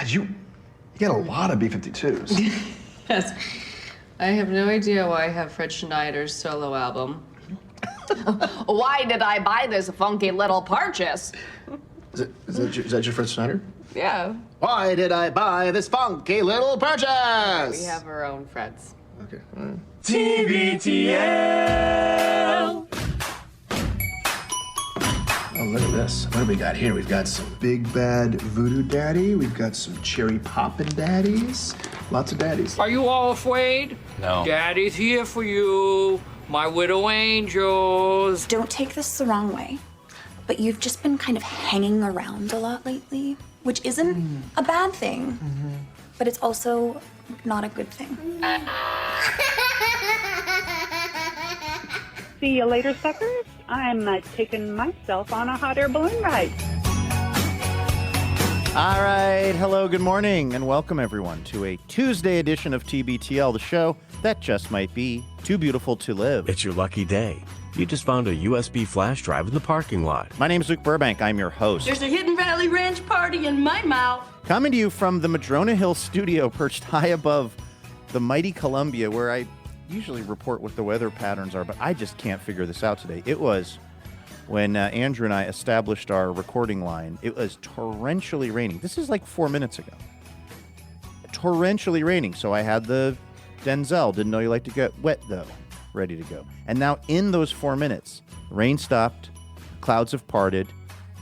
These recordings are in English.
God, you got a lot of B-52s. Yes. I have no idea why I have Fred Schneider's solo album. Why did I buy this funky little purchase? Is that your Fred Schneider? Yeah. Why did I buy this funky little purchase? We have our own Freds. Okay, all right. TBTL. Oh, look at this. What do we got here? We've got some Big Bad Voodoo Daddy. We've got some Cherry Poppin' Daddies. Lots of daddies. Are you all afraid? No. Daddy's here for you, my widow angels. Don't take this the wrong way, but you've just been kind of hanging around a lot lately, which isn't a bad thing, but it's also not a good thing. See you later, suckers. I'm taking myself on a hot air balloon ride. All right. Hello, good morning, and welcome, everyone, to a Tuesday edition of TBTL, the show that just might be too beautiful to live. It's your lucky day. You just found a USB flash drive in the parking lot. My name's Luke Burbank. I'm your host. There's a Hidden Valley Ranch party in my mouth. Coming to you from the Madrona Hill studio, perched high above the mighty Columbia, where I usually report what the weather patterns are, but I just can't figure this out today. It was when Andrew and I established our recording line, it was torrentially raining. This is like 4 minutes ago. Torrentially raining. So I had the Denzel, didn't know you like to get wet though, ready to go. And now in those 4 minutes, rain stopped, clouds have parted,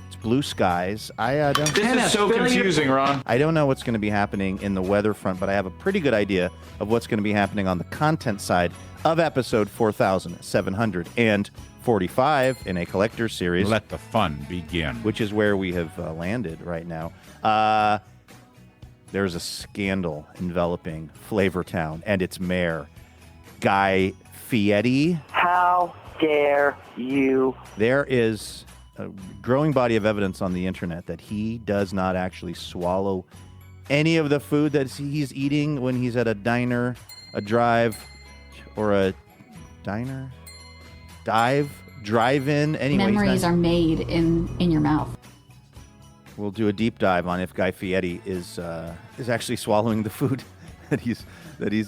it's blue skies. I don't. This is so confusing, Ron. I don't know what's going to be happening in the weather front, but I have a pretty good idea of what's going to be happening on the content side of episode 4745 in a collector's series. Let the fun begin. Which is where we have landed right now. There's a scandal enveloping Flavortown and its mayor, Guy Fieri. How dare you? There is a growing body of evidence on the internet that he does not actually swallow any of the food that he's eating when he's at a diner, a drive, or a diner, drive-in. Anyway, memories are made in your mouth. We'll do a deep dive on if Guy Fieri is actually swallowing the food that he's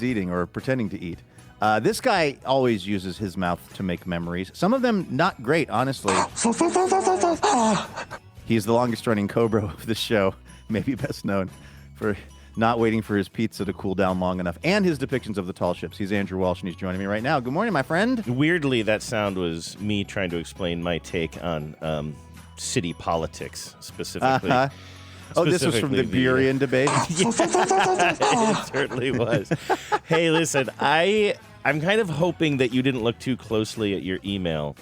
eating or pretending to eat. This guy always uses his mouth to make memories. Some of them not great, honestly. He's the longest-running Cobra of the show, maybe best known for not waiting for his pizza to cool down long enough, and his depictions of the tall ships. He's Andrew Walsh, and he's joining me right now. Good morning, my friend. Weirdly, that sound was me trying to explain my take on city politics, specifically. Oh, this was from the Burien debate? It certainly was. Hey, listen, I'm kind of hoping that you didn't look too closely at your email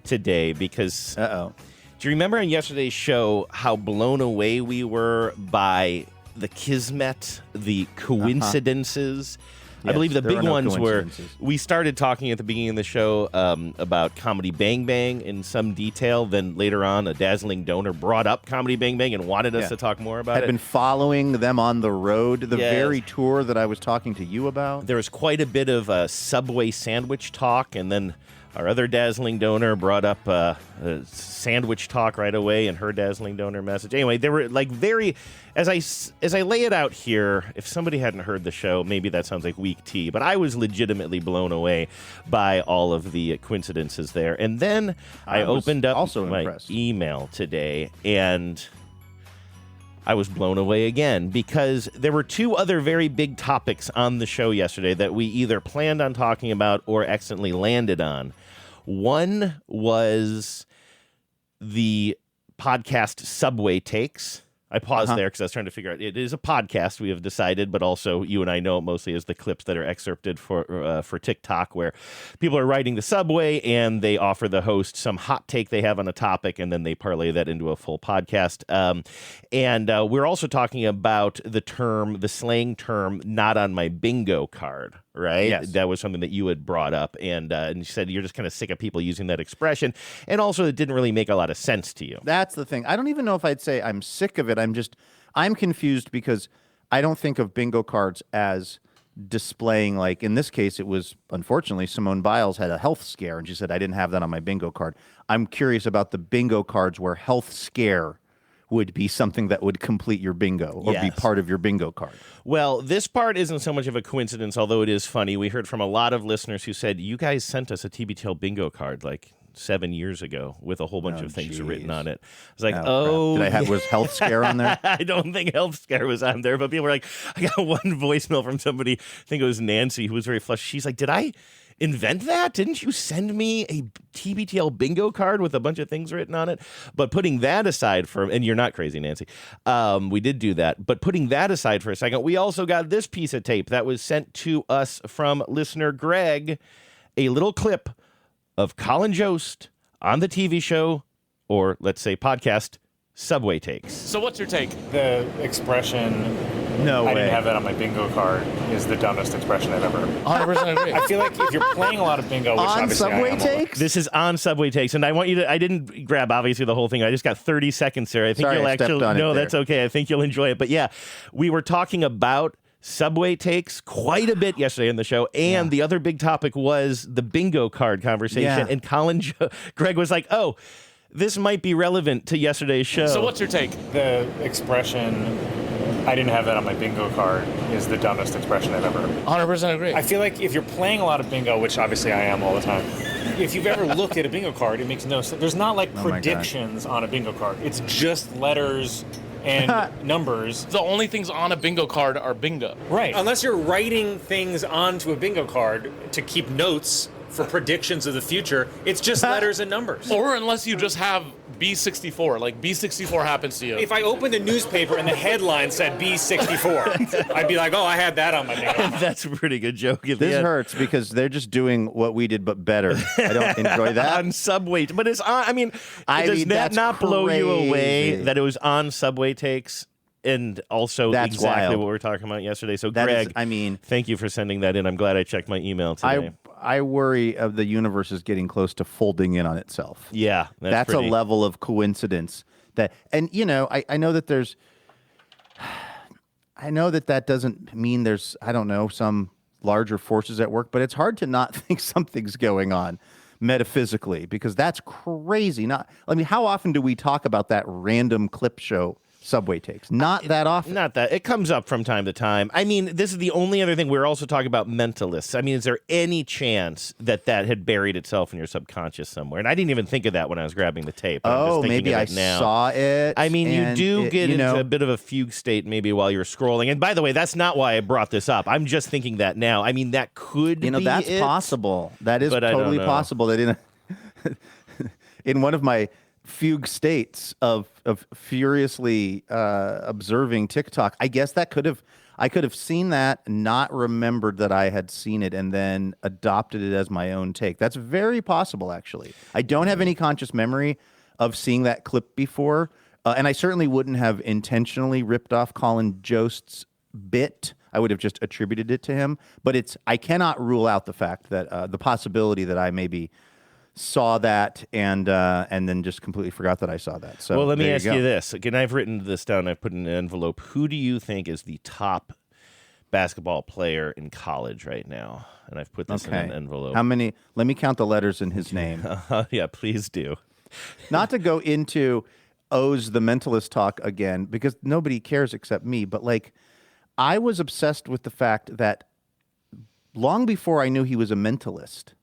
today because... Uh-oh. Do you remember on yesterday's show how blown away we were by the kismet, the coincidences? Yes, I believe the big ones were, coincidences. we started talking at the beginning of the show about Comedy Bang Bang in some detail. Then later on, a dazzling donor brought up Comedy Bang Bang and wanted us to talk more about it. Had been following them on the road, the Yes. very tour that I was talking to you about. There was quite a bit of Subway sandwich talk, and then our other dazzling donor brought up sandwich talk right away in her dazzling donor message. Anyway, they were like very, as I lay it out here, if somebody hadn't heard the show, maybe that sounds like weak tea, but I was legitimately blown away by all of the coincidences there. And then I opened up my email today, and I was blown away again because there were two other very big topics on the show yesterday that we either planned on talking about or accidentally landed on. One was the podcast Subway Takes. I paused there because I was trying to figure out, it is a podcast, we have decided, but also you and I know it mostly as the clips that are excerpted for TikTok, where people are riding the subway and they offer the host some hot take they have on a topic, and then they parlay that into a full podcast. And we're also talking about the slang term, not on my bingo card. Right? Yes. That was something that you had brought up, and you said you're just kind of sick of people using that expression, and also it didn't really make a lot of sense to you. That's the thing. I don't even know if I'd say I'm sick of it. I'm confused because I don't think of bingo cards as displaying, like in this case, it was, unfortunately, Simone Biles had a health scare, and she said, I didn't have that on my bingo card. I'm curious about the bingo cards where health scare would be something that would complete your bingo or be Yes. part of your bingo card. Well, this part isn't so much of a coincidence, although it is funny. We heard from a lot of listeners who said, you guys sent us a TBTL bingo card like 7 years ago with a whole bunch of things written on it. I was like, crap. Did I have, was Health Scare on there? I don't think Health Scare was on there, but people were like, I got one voicemail from somebody, I think it was Nancy, who was very flushed. She's like, did I invent that? Didn't you send me a TBTL bingo card with a bunch of things written on it? But putting that aside for, and you're not crazy, Nancy, we did do that, but putting that aside for a second, we also got this piece of tape that was sent to us from listener Greg, a little clip of Colin Jost on the TV show, or let's say podcast, Subway Takes. So what's your take? The expression, no I way. didn't have that on my bingo card, is the dumbest expression I've ever heard. 100% agree. I feel like if you're playing a lot of bingo, which On obviously Subway I am, Takes? This is on Subway Takes, and I want you to, I didn't grab, obviously, the whole thing. I just got 30 seconds there. I think Sorry, you'll I stepped actually, on it no, there. that's okay. I think you'll enjoy it. But yeah, we were talking about Subway Takes quite a bit yesterday in the show, and the other big topic was the bingo card conversation, Yeah. and Greg was like, oh, this might be relevant to yesterday's show. So what's your take? The expression, I didn't have that on my bingo card, is the dumbest expression I've ever heard. 100% agree. I feel like if you're playing a lot of bingo, which obviously I am all the time, if you've ever looked at a bingo card, it makes no sense. There's not like Oh my God. predictions on a bingo card. It's just letters and numbers. The only things on a bingo card are bingo. Right. Unless you're writing things onto a bingo card to keep notes for predictions of the future, it's just letters and numbers. Or unless you just have B64, like B64 happens to you. If I opened a newspaper and the headline said B64, I'd be like, oh, I had that on my bingo card. That's a pretty good joke. at the This end. hurts because they're just doing what we did, but better. I don't enjoy that. On Subway, but it's on. I mean, I does mean, that that's not blow you away crazy. that it was on Subway Takes? And also That's exactly wild. what we were talking about yesterday. So, That is- Greg, I mean, thank you for sending that in. I'm glad I checked my email today. I worry of the universe is getting close to folding in on itself. Yeah, that's pretty. a level of coincidence that, and you know, I know that there's, I know that that doesn't mean there's, I don't know, some larger forces at work, but it's hard to not think something's going on metaphysically because that's crazy. Not, I mean, how often do we talk about that random clip show Subway Takes? Not that often. Not that. It comes up from time to time. I mean, this is the only other thing. We're also talking about mentalists. I mean, is there any chance that that had buried itself in your subconscious somewhere? And I didn't even think of that when I was grabbing the tape. I'm just thinking maybe of I it now. saw it. I mean, you and do get you into know, a bit of a fugue state maybe while you're scrolling. And by the way, that's not why I brought this up. I'm just thinking that now. I mean, that could you know, be that's it, possible. That is but I don't totally know. possible. That in one of my fugue states of furiously observing TikTok, I guess that I could have seen that, not remembered that I had seen it, and then adopted it as my own take. That's very possible, actually. I don't have any conscious memory of seeing that clip before, and I certainly wouldn't have intentionally ripped off Colin Jost's bit. I would have just attributed it to him. But I cannot rule out the fact that the possibility that I maybe saw that and then just completely forgot that I saw that. So well, let me there ask go. you this. Again, I've written this down. I've put in an envelope. Who do you think is the top basketball player in college right now? And I've put this in an envelope. How many? Let me count the letters in his name. Yeah, please do. Not to go into O's the mentalist talk again, because nobody cares except me. But like, I was obsessed with the fact that long before I knew he was a mentalist,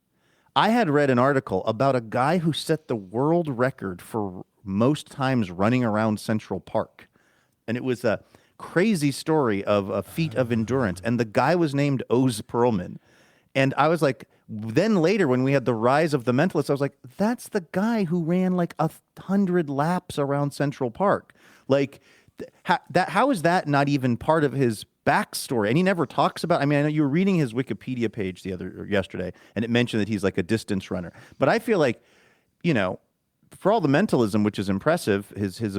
I had read an article about a guy who set the world record for most times running around Central Park. And it was a crazy story of a feat of endurance. And the guy was named Oz Perlman. And I was like, then later when we had the rise of the mentalists, I was like, that's the guy who ran like 100 laps around Central Park. Like, how is that not even part of his backstory? And he never talks about, I mean, I know you were reading his Wikipedia page yesterday, and it mentioned that he's like a distance runner. But I feel like, you know, for all the mentalism, which is impressive, his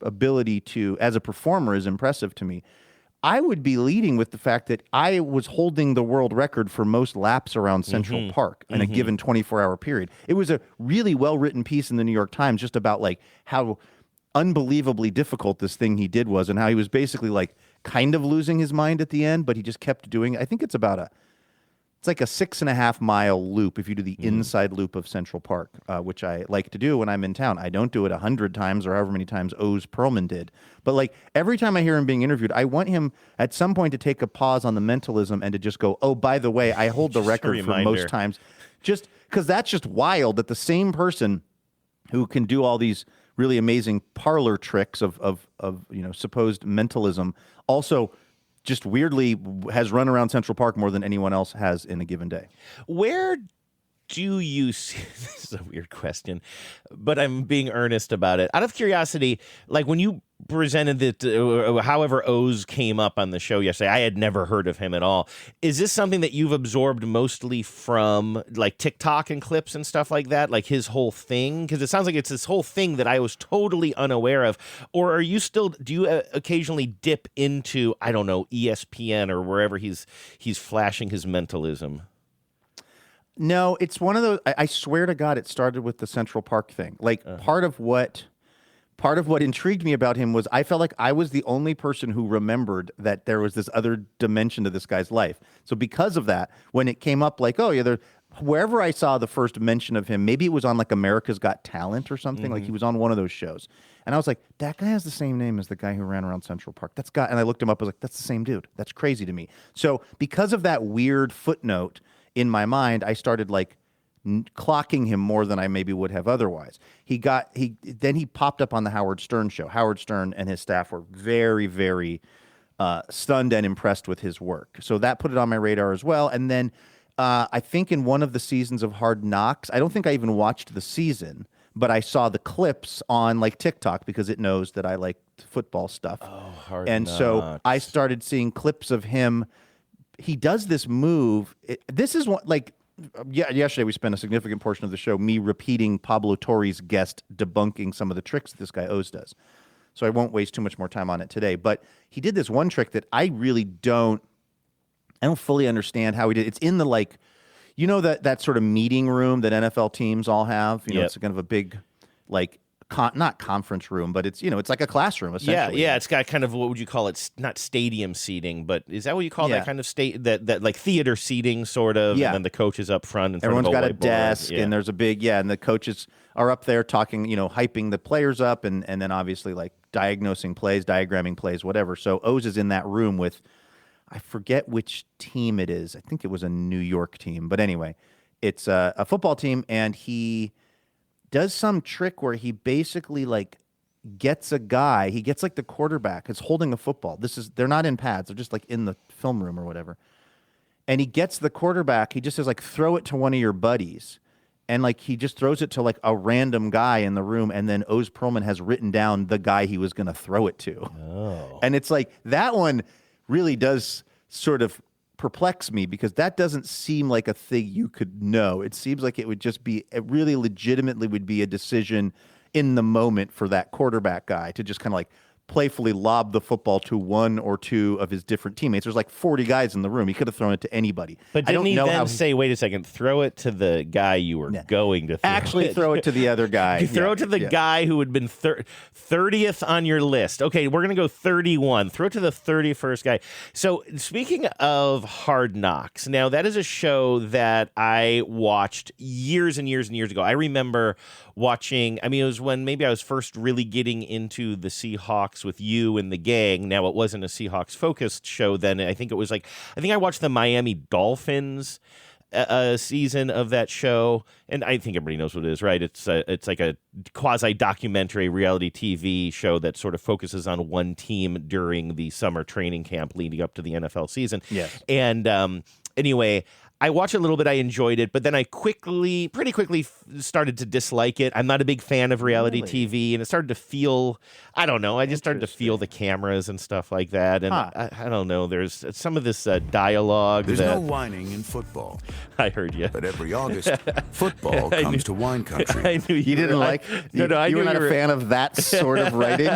ability to, as a performer, is impressive to me. I would be leading with the fact that I was holding the world record for most laps around Central Park in a given 24-hour period. It was a really well-written piece in the New York Times just about like how unbelievably difficult this thing he did was, and how he was basically like kind of losing his mind at the end, but he just kept doing it. I think it's about It's like a 6.5 mile loop if you do the inside loop of Central Park, which I like to do when I'm in town. I don't do it 100 times or however many times Oz Perlman did. But like every time I hear him being interviewed, I want him at some point to take a pause on the mentalism and to just go, oh, by the way, I hold the record for most times. Just because that's just wild that the same person who can do all these really amazing parlor tricks of supposed mentalism also just weirdly has run around Central Park more than anyone else has in a given day. Where do you see, this is a weird question, but I'm being earnest about it. Out of curiosity, like when you presented it, however Oz came up on the show yesterday, I had never heard of him at all. Is this something that you've absorbed mostly from like TikTok and clips and stuff like that, like his whole thing? Because it sounds like it's this whole thing that I was totally unaware of. Or are you still, do you occasionally dip into, I don't know, ESPN or wherever he's flashing his mentalism? No, it's one of those. I swear to God, it started with the Central Park thing. Like part of what intrigued me about him was I felt like I was the only person who remembered that there was this other dimension to this guy's life. So because of that, when it came up, like, oh yeah, wherever I saw the first mention of him, maybe it was on like America's Got Talent or something. Like he was on one of those shows, and I was like, that guy has the same name as the guy who ran around Central Park. And I looked him up. I was like, that's the same dude. That's crazy to me. So because of that weird footnote in my mind, I started like clocking him more than I maybe would have otherwise. Then he popped up on the Howard Stern show. Howard Stern and his staff were very, very stunned and impressed with his work. So that put it on my radar as well. And then I think in one of the seasons of Hard Knocks, I don't think I even watched the season, but I saw the clips on like TikTok because it knows that I like football stuff. Oh, Hard Knocks. So I started seeing clips of him. He does this move. This is what, like, yesterday we spent a significant portion of the show me repeating Pablo Torre's guest debunking some of the tricks that this guy Oz does. So I won't waste too much more time on it today. But he did this one trick that I really don't fully understand how he did. It's in the, like, you know, that sort of meeting room that NFL teams all have. You know, it's kind of a big, like, not conference room, but it's, you know, it's like a classroom essentially. Yeah, it's got kind of, what would you call it? Not stadium seating, but is that what you call that kind of that like theater seating sort of? Yeah. And then the coach is up front in front Everyone's of got a desk and there's a big, and the coaches are up there talking, you know, hyping the players up and then obviously like diagnosing plays, diagramming plays, whatever. So Oz is in that room with, I forget which team it is. I think it was a New York team, but anyway, it's a football team, and he does some trick where he basically like gets a guy, he gets like the quarterback is holding a football. They're not in pads, they're just like in the film room or whatever. And he gets the quarterback, he just says like, throw it to one of your buddies. And like, he just throws it to like a random guy in the room. And then Oz Perlman has written down the guy he was going to throw it to. Oh. And it's like, that one really does sort of perplex me because that doesn't seem like a thing you could know. It seems like it would just be, it really legitimately would be a decision in the moment for that quarterback guy to just kind of like playfully lob the football to one or two of his different teammates. There's like 40 guys in the room. He could have thrown it to anybody. But didn't he then say, wait a second, throw it to the guy you were going to throw Actually, it. throw it to the other guy. You throw it to the guy who had been 30th on your list. Okay, we're going to go 31. Throw it to the 31st guy. So speaking of Hard Knocks, now that is a show that I watched years and years and years ago. I remember watching, I mean, it was when maybe I was first really getting into the Seahawks with you and the gang. Now, it wasn't a Seahawks focused show then. I think I watched the Miami Dolphins season of that show, and I think everybody knows what it is, right? It's like a quasi documentary reality TV show that sort of focuses on one team during the summer training camp leading up to the NFL season. Yes. And anyway, I watched it a little bit. I enjoyed it, but then I pretty quickly started to dislike it. I'm not a big fan of reality TV, and it started to feel, I don't know, I just started to feel the cameras and stuff like that. And I don't know, there's some of this dialogue. There's no whining in football. I heard you. But every August, football comes to wine country. I knew you didn't like, you were not a fan of that sort of writing?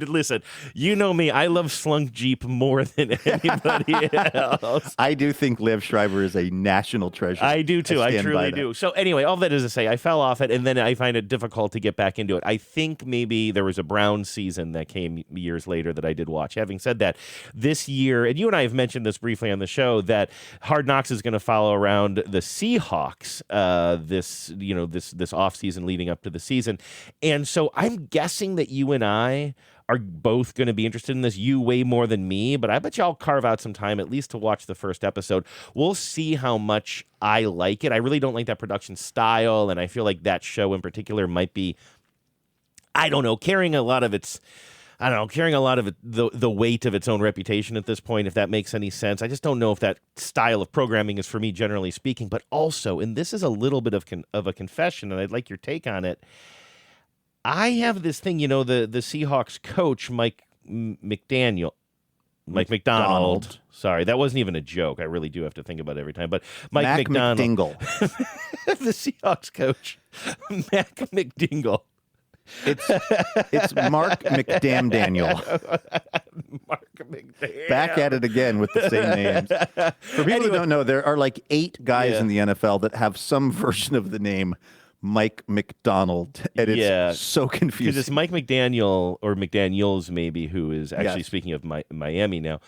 Listen, you know me, I love Slunk Jeep more than anybody else. I do think Liev Schreiber is a a national treasure. I do too. I stand by truly that. do. So anyway, all that is to say, I fell off it, and then I find it difficult to get back into it. I think maybe there was a Browns season that came years later that I did watch. Having said that, this year, and you and I have mentioned this briefly on the show, that Hard Knocks is going to follow around the Seahawks this offseason leading up to the season. And so I'm guessing that you and I are both going to be interested in this, you way more than me, but I bet you I'll carve out some time at least to watch the first episode. We'll see how much I like it. I really don't like that production style, and I feel like that show in particular might be, I don't know, carrying a lot of the weight of its own reputation at this point, if that makes any sense. I just don't know if that style of programming is for me, generally speaking. But also, and this is a little bit of a confession, and I'd like your take on it, I have this thing, the Seahawks coach, Mike McDonald. Sorry, that wasn't even a joke. I really do have to think about it every time. But Mike McDonald. The Seahawks coach, Mac McDingle. It's Mark McDaniel. Mark McDaniel. Back at it again with the same names. For people who don't know, there are like 8 guys in the NFL that have some version of the name Mike McDonald, and it's so confusing. Because it's Mike McDaniel, or McDaniels maybe, who is actually, speaking of Miami now,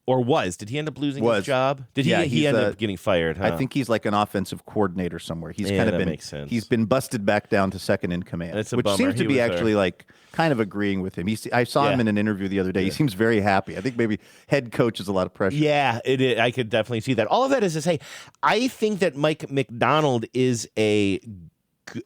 or was. Did he end up losing his job? Did he end up getting fired? Huh? I think he's like an offensive coordinator somewhere. He's kind of been. Makes sense. He's been busted back down to second in command, That's a which bummer. seems to be actually like kind of agreeing with him. I saw him in an interview the other day. He seems very happy. I think maybe head coach is a lot of pressure. Yeah, it is. I could definitely see that. All of that is to say, I think that Mike McDonald is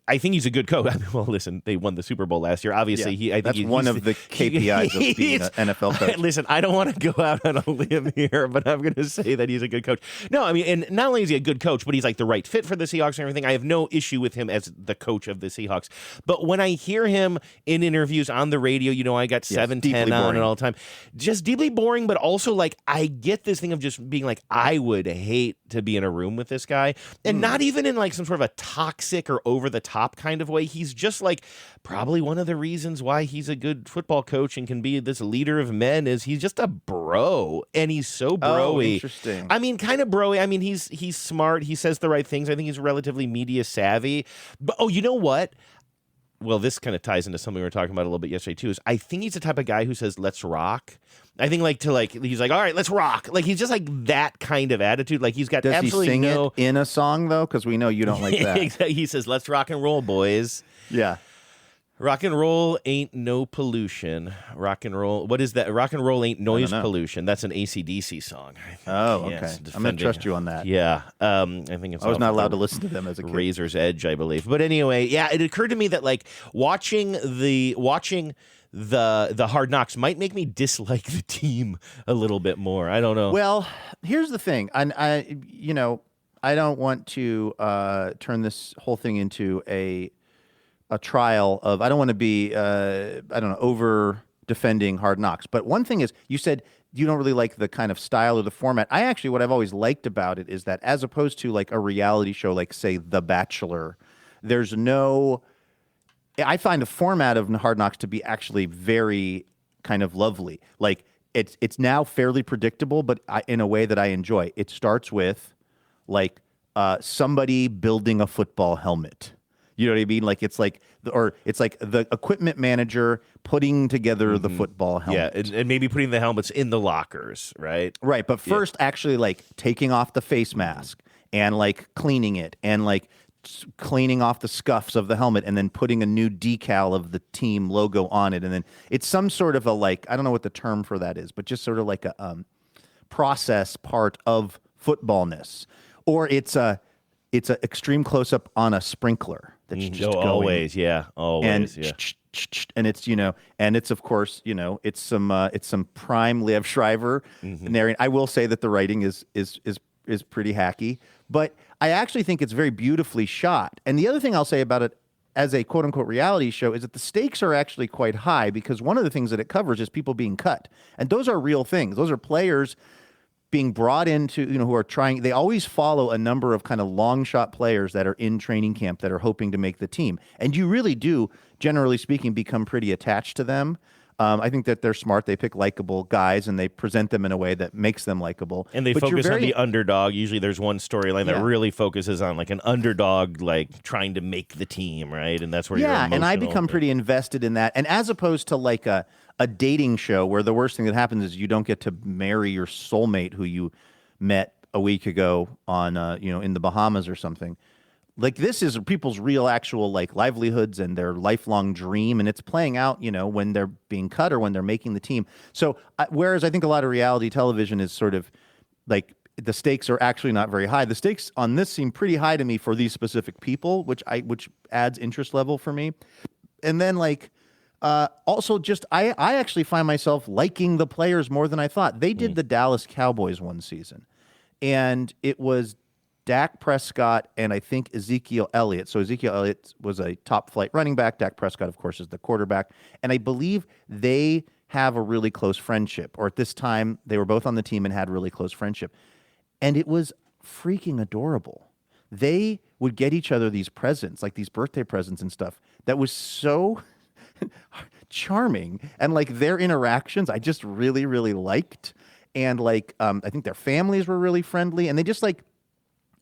I think he's a good coach. I mean, well, listen, they won the Super Bowl last year. Obviously, that's one of the KPIs of being an NFL coach. Listen, I don't want to go out on a limb here, but I'm going to say that he's a good coach. No, I mean, and not only is he a good coach, but he's like the right fit for the Seahawks and everything. I have no issue with him as the coach of the Seahawks. But when I hear him in interviews on the radio, I got 710 on it all the time. Just deeply boring, but also like I get this thing of just being like, I would hate to be in a room with this guy, and not even in like some sort of a toxic or over the top kind of way. He's just like probably one of the reasons why he's a good football coach and can be this leader of men is he's just a bro, and he's so bro-y. Oh, interesting. I mean, kind of bro-y. I mean, he's smart. He says the right things. I think he's relatively media savvy. But you know what? Well, this kind of ties into something we were talking about a little bit yesterday too. Is I think he's the type of guy who says "Let's rock." I think he's like, all right, let's rock. Like he's just like that kind of attitude. Like he's got Does absolutely he sing it in a song though? Because we know you don't like that. He says, "Let's rock and roll, boys." Yeah. Rock and roll ain't no pollution. Rock and roll. What is that? Rock and roll ain't noise pollution. That's an AC/DC song. Oh, okay. Yes, I'm going to trust you on that. Yeah. I think it's. I was not allowed to listen to them as a kid. Razor's Edge, I believe. But anyway, yeah, it occurred to me that like watching the Hard Knocks might make me dislike the team a little bit more. I don't know. Well, here's the thing. I don't want to turn this whole thing into a trial of, I don't want to be, over defending Hard Knocks. But one thing is, you said you don't really like the kind of style or the format. What I've always liked about it is that as opposed to like a reality show, like say The Bachelor, I find the format of Hard Knocks to be actually very kind of lovely. Like it's now fairly predictable, but in a way that I enjoy. It starts with like somebody building a football helmet. You know what I mean? Like it's like the equipment manager putting together the football helmet. Yeah, and maybe putting the helmets in the lockers, right? Right, but first actually like taking off the face mask and like cleaning it and like cleaning off the scuffs of the helmet and then putting a new decal of the team logo on it. And then it's some sort of a like, I don't know what the term for that is, but just sort of like a process part of footballness. Or it's a extreme close-up on a sprinkler that's just going. Always. And it's and it's of course it's some prime Liev Schreiber narrating. I will say that the writing is pretty hacky, but I actually think it's very beautifully shot. And the other thing I'll say about it as a quote-unquote reality show is that the stakes are actually quite high, because one of the things that it covers is people being cut, and those are real things. Those are players being brought into, who are trying, they always follow a number of kind of long shot players that are in training camp that are hoping to make the team. And you really do, generally speaking, become pretty attached to them. I think that they're smart. They pick likable guys and they present them in a way that makes them likable. And they focus on the underdog. Usually there's one storyline that really focuses on like an underdog, like trying to make the team, right? And that's where you're emotional. And I become pretty invested in that. And as opposed to like a dating show where the worst thing that happens is you don't get to marry your soulmate who you met a week ago on, in the Bahamas or something. Like this is people's real actual like livelihoods and their lifelong dream. And it's playing out, when they're being cut or when they're making the team. So whereas I think a lot of reality television is sort of like the stakes are actually not very high. The stakes on this seem pretty high to me for these specific people, which adds interest level for me. And then also just I actually find myself liking the players more than I thought. They did the Dallas Cowboys one season, and it was Dak Prescott and I think Ezekiel Elliott. So Ezekiel Elliott was a top flight running back. Dak Prescott, of course, is the quarterback. And I believe they have a really close friendship, or at this time they were both on the team and had really close friendship. And it was freaking adorable. They would get each other these presents, like these birthday presents and stuff, that was so charming. And like their interactions, I just really, really liked. And like, I think their families were really friendly. And they just like,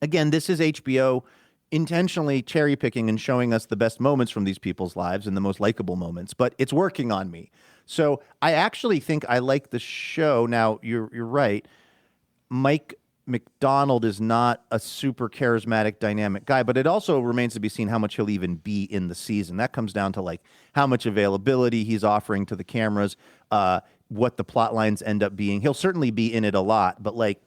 again, this is HBO intentionally cherry picking and showing us the best moments from these people's lives and the most likable moments, but it's working on me. So I actually think I like the show. Now, you're right. Mike McDonald is not a super charismatic, dynamic guy, but it also remains to be seen how much he'll even be in the season. That comes down to like how much availability he's offering to the cameras, what the plot lines end up being. He'll certainly be in it a lot, but like,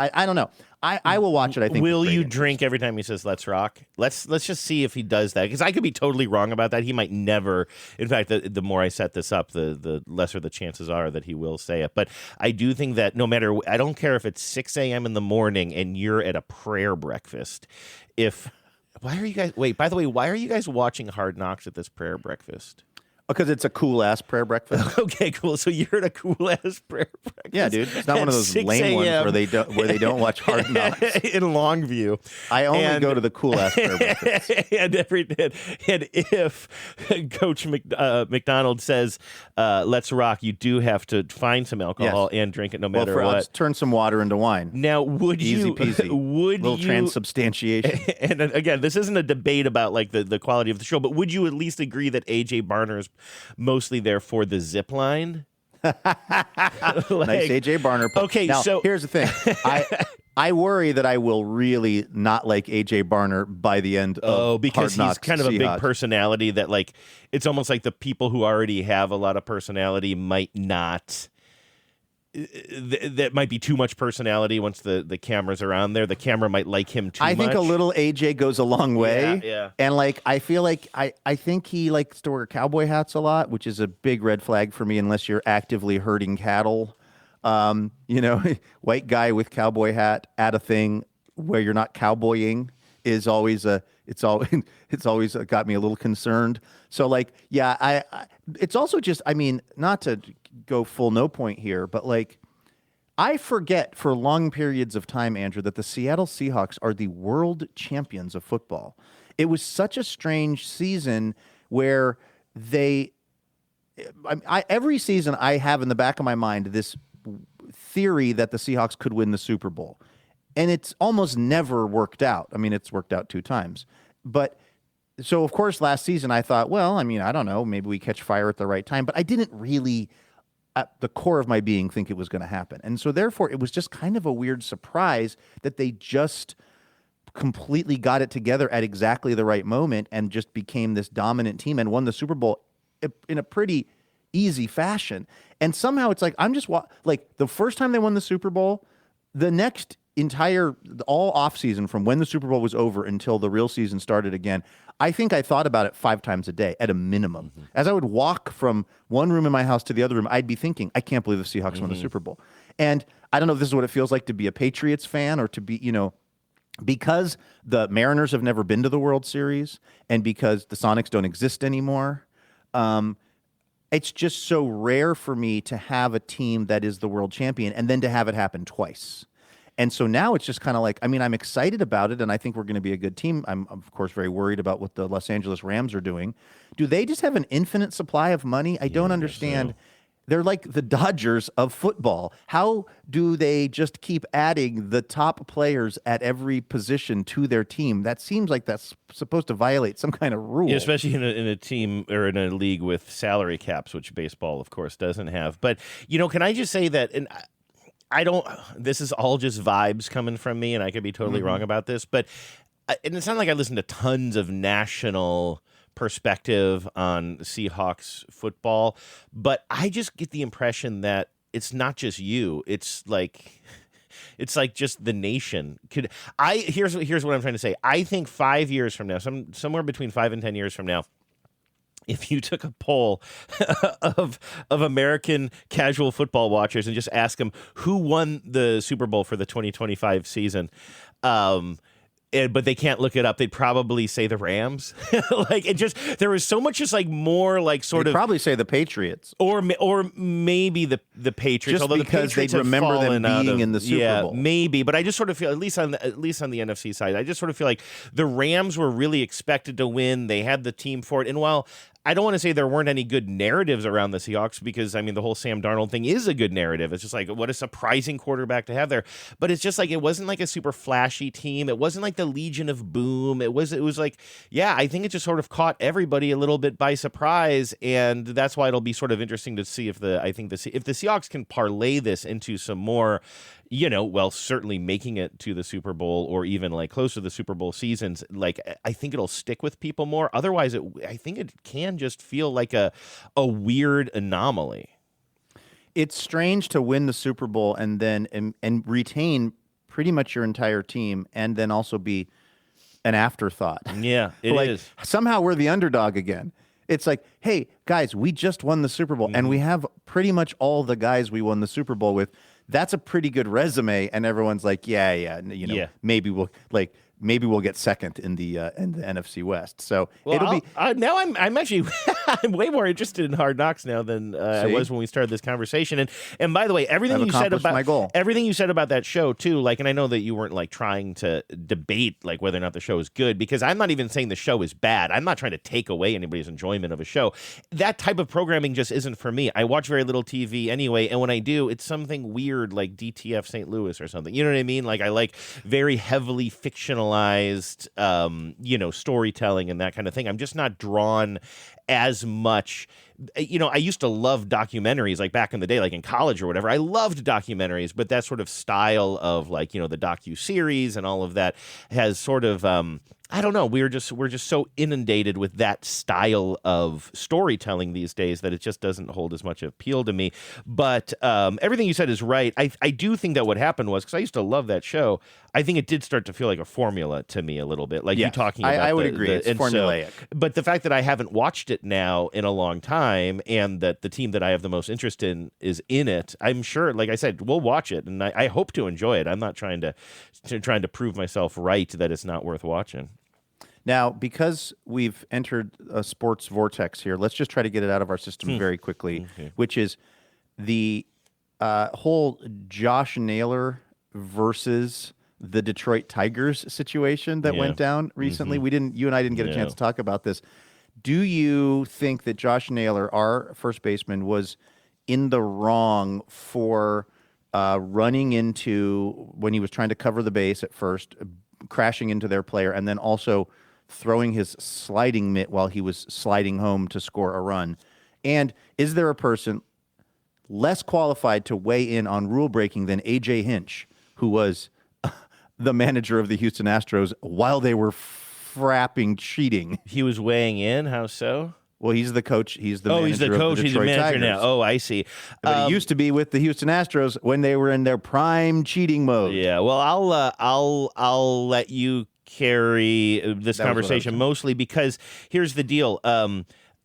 I don't know. I will watch it, I think. Will you drink every time he says "Let's rock"? Let's just see if he does that, because I could be totally wrong about that. He might never. In fact, the more I set this up, the lesser the chances are that he will say it. But I do think that no matter, I don't care if it's 6 a.m. in the morning and you're at a prayer breakfast. Why are you guys? Wait, by the way, why are you guys watching Hard Knocks at this prayer breakfast? Because it's a cool-ass prayer breakfast. Okay, cool. So you're at a cool-ass prayer breakfast. Yeah, dude. It's not one of those lame ones where they don't watch Hard Knocks. In Longview. I only go to the cool-ass prayer breakfast. and if Coach McDonald says, let's rock, you do have to find some alcohol and drink it no matter what. Let's turn some water into wine. Now, Easy peasy. Transubstantiation. And again, this isn't a debate about like the quality of the show, but would you at least agree that A.J. Barner is mostly there for the zip line? Nice AJ Barner. Okay, now, so here's the thing. I worry that I will really not like AJ Barner by the end of because Hard Knocks he's kind of a Seahawks. big personality that like it's almost like the people who already have a lot of personality might not. That might be too much personality once the cameras are on there. The camera might like him too much. I think a little AJ goes a long way. Yeah. And like I feel like I think he likes to wear cowboy hats a lot, which is a big red flag for me unless you're actively herding cattle. White guy with cowboy hat at a thing where you're not cowboying is always it's always got me a little concerned. So like, yeah, it's also just, I mean, not to go full no point here, but like, I forget for long periods of time, Andrew, that the Seattle Seahawks are the world champions of football. It was such a strange season where every season I have in the back of my mind this theory that the Seahawks could win the Super Bowl. And it's almost never worked out. I mean, it's worked out 2 times. But so, of course, last season I thought, well, I mean, I don't know, maybe we catch fire at the right time. But I didn't really, at the core of my being, think it was going to happen. And so, therefore, it was just kind of a weird surprise that they just completely got it together at exactly the right moment and just became this dominant team and won the Super Bowl in a pretty easy fashion. And somehow it's like, I'm just like the first time they won the Super Bowl, the next all off season from when the Super Bowl was over until the real season started again, I think I thought about it 5 times a day at a minimum. Mm-hmm. As I would walk from one room in my house to the other room, I'd be thinking, I can't believe the Seahawks won the Super Bowl. And I don't know if this is what it feels like to be a Patriots fan or to be, because the Mariners have never been to the World Series and because the Sonics don't exist anymore. It's just so rare for me to have a team that is the world champion and then to have it happen twice. And so now it's just kind of like, I mean, I'm excited about it, and I think we're going to be a good team. I'm, of course, very worried about what the Los Angeles Rams are doing. Do they just have an infinite supply of money? I don't understand. They're like the Dodgers of football. How do they just keep adding the top players at every position to their team? That seems like that's supposed to violate some kind of rule. Yeah, especially in a team or in a league with salary caps, which baseball, of course, doesn't have. But, can I just say that, and I don't, this is all just vibes coming from me, and I could be totally wrong about this, but and it's not like I listen to tons of national perspective on Seahawks football, but I just get the impression that it's not just you. It's like just the nation. Here's what I'm trying to say. I think 5 years from now, somewhere between 5 and 10 years from now, if you took a poll of American casual football watchers and just ask them who won the Super Bowl for the 2025 season, but they can't look it up, they'd probably say the Rams. There was so much just like more like sort They'd of probably say the Patriots, or maybe the Patriots, just although because the Patriots they'd remember them being in the Super Bowl. Maybe, but I just sort of feel, at least on the NFC side, I just sort of feel like the Rams were really expected to win. They had the team for it, and while I don't want to say there weren't any good narratives around the Seahawks, because, I mean, the whole Sam Darnold thing is a good narrative. It's just like, what a surprising quarterback to have there. But it's just like, it wasn't like a super flashy team. It wasn't like the Legion of Boom. It was like, yeah, I think it just sort of caught everybody a little bit by surprise. And that's why it'll be sort of interesting to see if the Seahawks can parlay this into some more, certainly making it to the Super Bowl or even like close to the Super Bowl seasons. Like, I think it'll stick with people more. Otherwise, I think it can just feel like a weird anomaly. It's strange to win the Super Bowl and then and retain pretty much your entire team, and then also be an afterthought. Yeah, it is. Somehow we're the underdog again. It's like, hey, guys, we just won the Super Bowl, and we have pretty much all the guys we won the Super Bowl with. That's a pretty good resume, and everyone's like, maybe we'll get second in the NFC West. So it'll be. Now I'm actually I'm way more interested in Hard Knocks now than I was when we started this conversation. And by the way, everything you said about that show too, like, and I know that you weren't like trying to debate like whether or not the show is good, because I'm not even saying the show is bad. I'm not trying to take away anybody's enjoyment of a show. That type of programming just isn't for me. I watch very little TV anyway, and when I do, it's something weird like DTF St. Louis or something. You know what I mean? Like, I like very heavily fictional storytelling and that kind of thing. I'm just not drawn as much. I used to love documentaries, like back in the day, like in college or whatever. I loved documentaries, but that sort of style of like, the docu-series and all of that has sort of, I don't know. We're just so inundated with that style of storytelling these days that it just doesn't hold as much appeal to me. But everything you said is right. I do think that what happened was, because I used to love that show, I think it did start to feel like a formula to me a little bit. Like you talking about I would agree. It's formulaic. But the fact that I haven't watched it now in a long time, and that the team that I have the most interest in is in it, I'm sure, like I said, we'll watch it, and I hope to enjoy it. I'm not trying to prove myself right that it's not worth watching. Now, because we've entered a sports vortex here, let's just try to get it out of our system very quickly, which is the whole Josh Naylor versus the Detroit Tigers situation that went down recently. You and I didn't get a chance to talk about this. Do you think that Josh Naylor, our first baseman, was in the wrong for running into, when he was trying to cover the base at first, crashing into their player, and then also throwing his sliding mitt while he was sliding home to score a run? And is there a person less qualified to weigh in on rule breaking than A.J. Hinch, who was the manager of the Houston Astros while they were frapping cheating? He was weighing in? How so? Well, he's the coach. He's the manager he's the coach. Of the He's the Detroit manager Tigers. now. Oh, I see. But he used to be with the Houston Astros when they were in their prime cheating mode. Yeah. Well, I'll let you carry this conversation, mostly because here's the deal.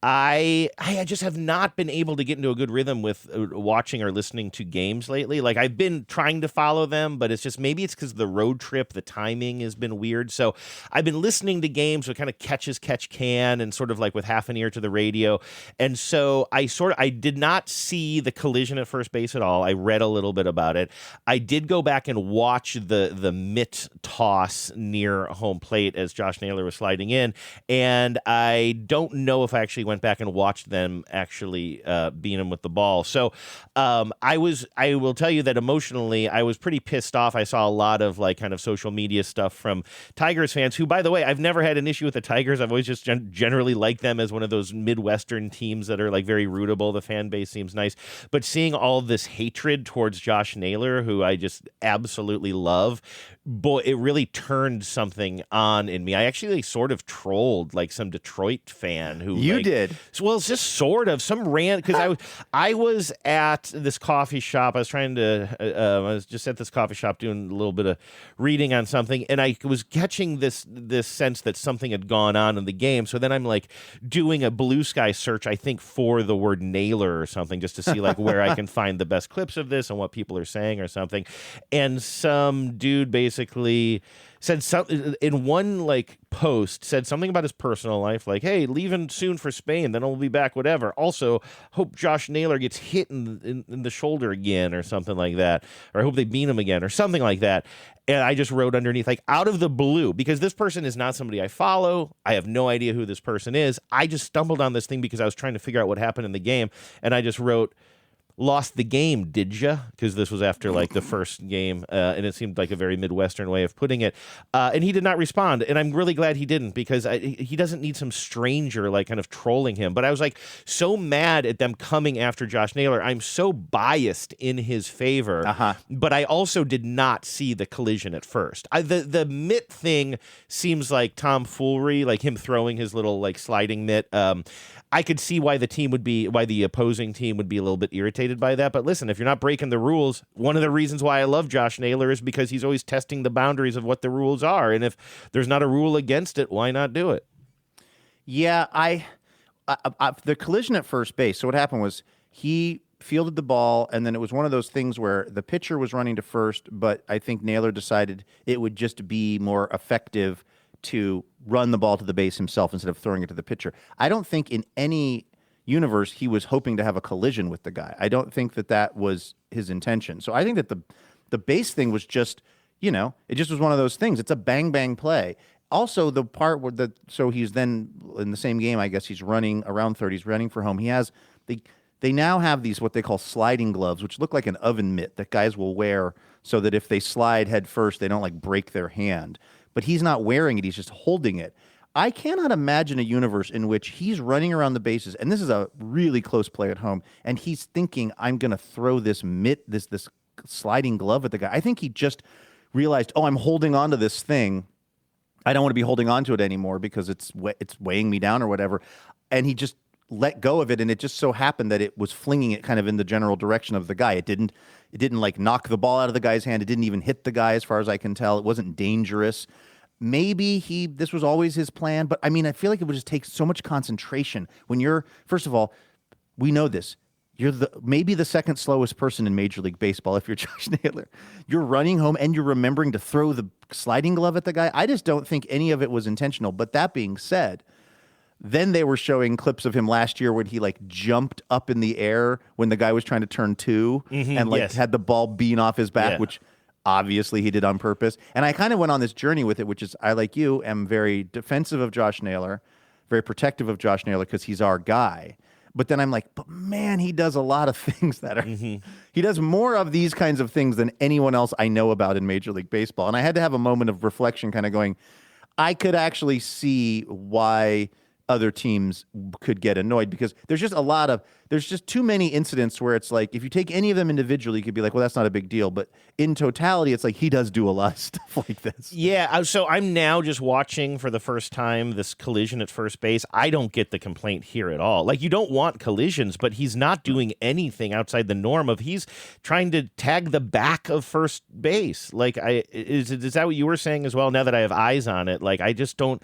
I just have not been able to get into a good rhythm with watching or listening to games lately. Like I've been trying to follow them, but it's just maybe it's because of the road trip, the timing has been weird. So I've been listening to games with kind of catch as catch can and sort of like with half an ear to the radio. And so I did not see the collision at first base at all. I read a little bit about it. I did go back and watch the mitt toss near home plate as Josh Naylor was sliding in, and I don't know if I actually went back and watched them actually beat him with the ball. So I will tell you that emotionally I was pretty pissed off. I saw a lot of like kind of social media stuff from Tigers fans who, by the way, I've never had an issue with the Tigers. I've always just generally liked them as one of those Midwestern teams that are like very rootable. The fan base seems nice. But seeing all this hatred towards Josh Naylor, who I just absolutely love, boy, it really turned something on in me. I actually sort of trolled like some Detroit fan who you did. Well, it's just sort of some rant because I was at this coffee shop. I was trying to I was just at this coffee shop doing a little bit of reading on something, and I was catching this sense that something had gone on in the game. So then I'm like doing a Blue Sky search, I think, for the word Naylor or something, just to see like where I can find the best clips of this and what people are saying or something. And some dude basically said something in one like post, said something about his personal life, like, hey, leaving soon for Spain, then I'll be back, whatever. Also, hope Josh Naylor gets hit in the shoulder again or something like that, or I hope they beat him again or something like that. And I just wrote underneath, like, out of the blue, because this person is not somebody I follow. I have no idea who this person is. I just stumbled on this thing because I was trying to figure out what happened in the game, and I just wrote, lost the game, did ya? Because this was after like the first game, and it seemed like a very Midwestern way of putting it. And he did not respond, and I'm really glad he didn't, because he doesn't need some stranger like kind of trolling him. But I was like so mad at them coming after Josh Naylor. I'm so biased in his favor, but I also did not see the collision at first. The mitt thing seems like tomfoolery, like him throwing his little like sliding mitt. I could see why the opposing team would be a little bit irritated by that. But listen, if you're not breaking the rules, one of the reasons why I love Josh Naylor is because he's always testing the boundaries of what the rules are. And if there's not a rule against it, why not do it? Yeah, the collision at first base. So what happened was he fielded the ball, and then it was one of those things where the pitcher was running to first, but I think Naylor decided it would just be more effective to run the ball to the base himself instead of throwing it to the pitcher. I don't think in any universe he was hoping to have a collision with the guy. I don't think that was his intention. So I think that the base thing was just, it just was one of those things. It's a bang play. Also, the part where so he's then in the same game, I guess he's running around third. He's running for home. He has they now have these what they call sliding gloves, which look like an oven mitt that guys will wear so that if they slide head first, they don't like break their hand. But he's not wearing it. He's just holding it. I cannot imagine a universe in which he's running around the bases, and this is a really close play at home, and he's thinking, I'm going to throw this mitt, this sliding glove at the guy. I think he just realized, I'm holding on to this thing. I don't want to be holding on to it anymore because it's weighing me down or whatever. And he just let go of it, and it just so happened that it was flinging it kind of in the general direction of the guy. It didn't like knock the ball out of the guy's hand. It didn't even hit the guy as far as I can tell. It wasn't dangerous. Maybe this was always his plan, but I mean, I feel like it would just take so much concentration when you're, first of all, we know this. You're maybe the second slowest person in Major League Baseball if you're Josh Naylor. You're running home and you're remembering to throw the sliding glove at the guy. I just don't think any of it was intentional. But that being said, then they were showing clips of him last year when he like jumped up in the air when the guy was trying to turn two and like had the ball being off his back, which obviously he did on purpose. And I kind of went on this journey with it, which is I, like you, am very defensive of Josh Naylor, very protective of Josh Naylor because he's our guy. But then I'm like, but man, he does a lot of things that are, he does more of these kinds of things than anyone else I know about in Major League Baseball. And I had to have a moment of reflection kind of going, I could actually see why other teams could get annoyed because there's just too many incidents where it's like, if you take any of them individually, you could be like, well, that's not a big deal. But in totality, it's like he does do a lot of stuff like this. Yeah. So I'm now just watching for the first time this collision at first base. I don't get the complaint here at all. Like, you don't want collisions, but he's not doing anything outside the norm of he's trying to tag the back of first base. Like, is that what you were saying as well? Now that I have eyes on it, like, I just don't.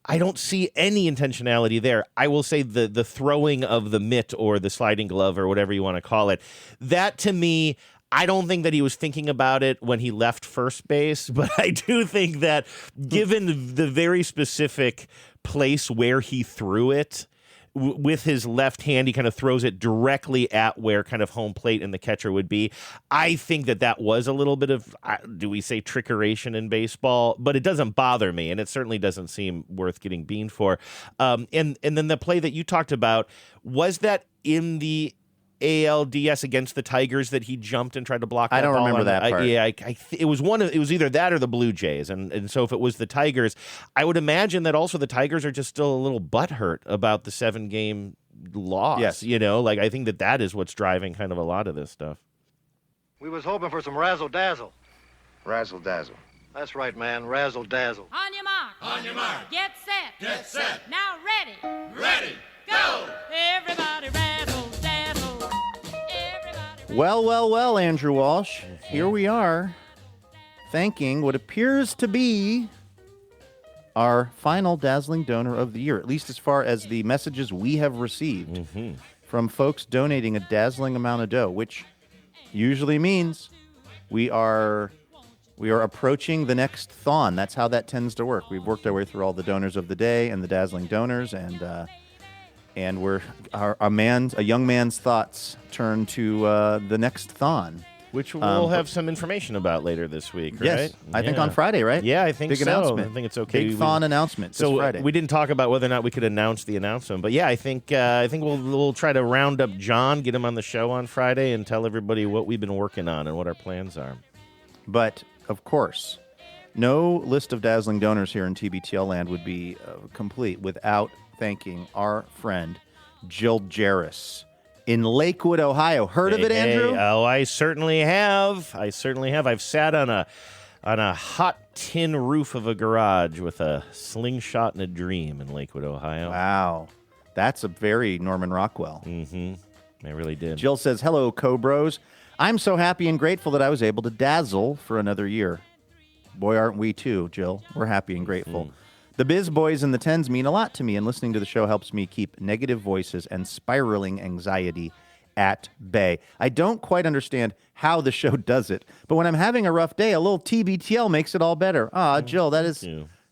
I don't see any intentionality there. I will say the throwing of the mitt or the sliding glove or whatever you want to call it, that to me, I don't think that he was thinking about it when he left first base, but I do think that given the very specific place where he threw it, with his left hand, he kind of throws it directly at where kind of home plate and the catcher would be. I think that was a little bit of, do we say trickeration in baseball? But it doesn't bother me, and it certainly doesn't seem worth getting beaned for. And then the play that you talked about, was that in the ALDS against the Tigers that he jumped and tried to block that I don't ball remember that part. it was it was either that or the Blue Jays, and so if it was the Tigers, I would imagine that also the Tigers are just still a little butthurt about the 7-game loss. Yes. I think that is what's driving kind of a lot of this stuff. We was hoping for some razzle-dazzle. Razzle-dazzle. That's right, man, razzle-dazzle. On your mark. On your mark. Get set. Get set. Now ready. Ready. Go. Everybody razzle dazzle. Well, Andrew Walsh. Here we are, thanking what appears to be our final Dazzling Donor of the year, at least as far as the messages we have received from folks donating a dazzling amount of dough, which usually means we are approaching the next thon. That's how that tends to work. We've worked our way through all the donors of the day and the dazzling donors, and we're a young man's thoughts turn to the next thon, which we'll have some information about later this week. Yes, right? I think on Friday, right? Yeah, I think big so. announcement. I think it's okay. Big thon announcement. So this Friday. We didn't talk about whether or not we could announce the announcement, but yeah, I think we'll try to round up John, get him on the show on Friday, and tell everybody what we've been working on and what our plans are. But of course, no list of dazzling donors here in TBTL land would be complete without thanking our friend Jill Jarris in Lakewood, Ohio. Heard of it, Andrew? Oh, I certainly have. I've sat on a hot tin roof of a garage with a slingshot and a dream in Lakewood, Ohio. Wow. That's a very Norman Rockwell. Mm-hmm. I really did. Jill says, hello, Cobros. I'm so happy and grateful that I was able to dazzle for another year. Boy, aren't we too, Jill. We're happy and grateful. The Biz Boys and the Tens mean a lot to me, and listening to the show helps me keep negative voices and spiraling anxiety at bay. I don't quite understand how the show does it, but when I'm having a rough day, a little TBTL makes it all better. Jill, that is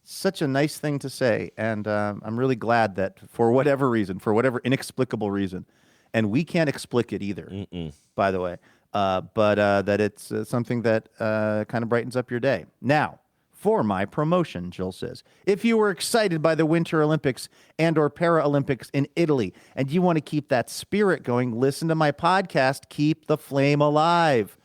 such a nice thing to say, and I'm really glad that for whatever reason, for whatever inexplicable reason, and we can't explic it either, by the way, but that it's something that kind of brightens up your day. Now, for my promotion, Jill says, if you were excited by the Winter Olympics and or Paralympics in Italy and you want to keep that spirit going, listen to my podcast, Keep the Flame Alive.